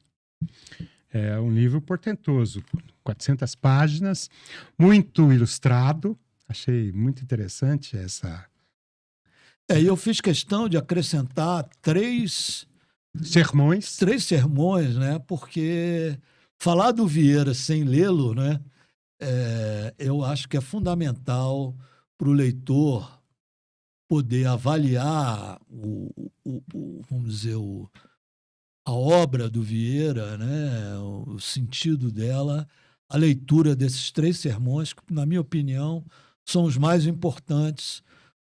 A: É um livro portentoso, 400 páginas, muito ilustrado. Achei muito interessante essa...
B: E eu fiz questão de acrescentar 3
A: Sermões.
B: 3 sermões, né? Porque falar do Vieira sem lê-lo, né? Eu acho que é fundamental para o leitor poder avaliar vamos dizer, a obra do Vieira, né? O sentido dela, a leitura desses 3 sermões, que, na minha opinião, são os mais importantes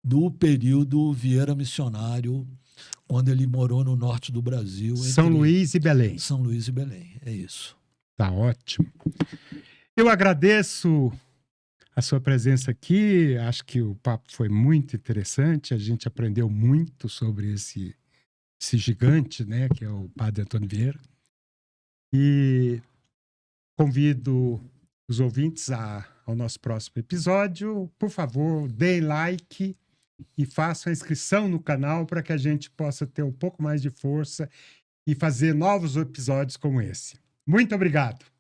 B: do período Vieira missionário, quando ele morou no norte do Brasil.
A: São Luís e Belém.
B: São Luís e Belém, é isso.
A: Tá ótimo. Eu agradeço a sua presença aqui. Acho que o papo foi muito interessante. A gente aprendeu muito sobre esse gigante, né, que é o Padre Antônio Vieira. E convido os ouvintes ao nosso próximo episódio. Por favor, deem like e façam a inscrição no canal para que a gente possa ter um pouco mais de força e fazer novos episódios como esse. Muito obrigado!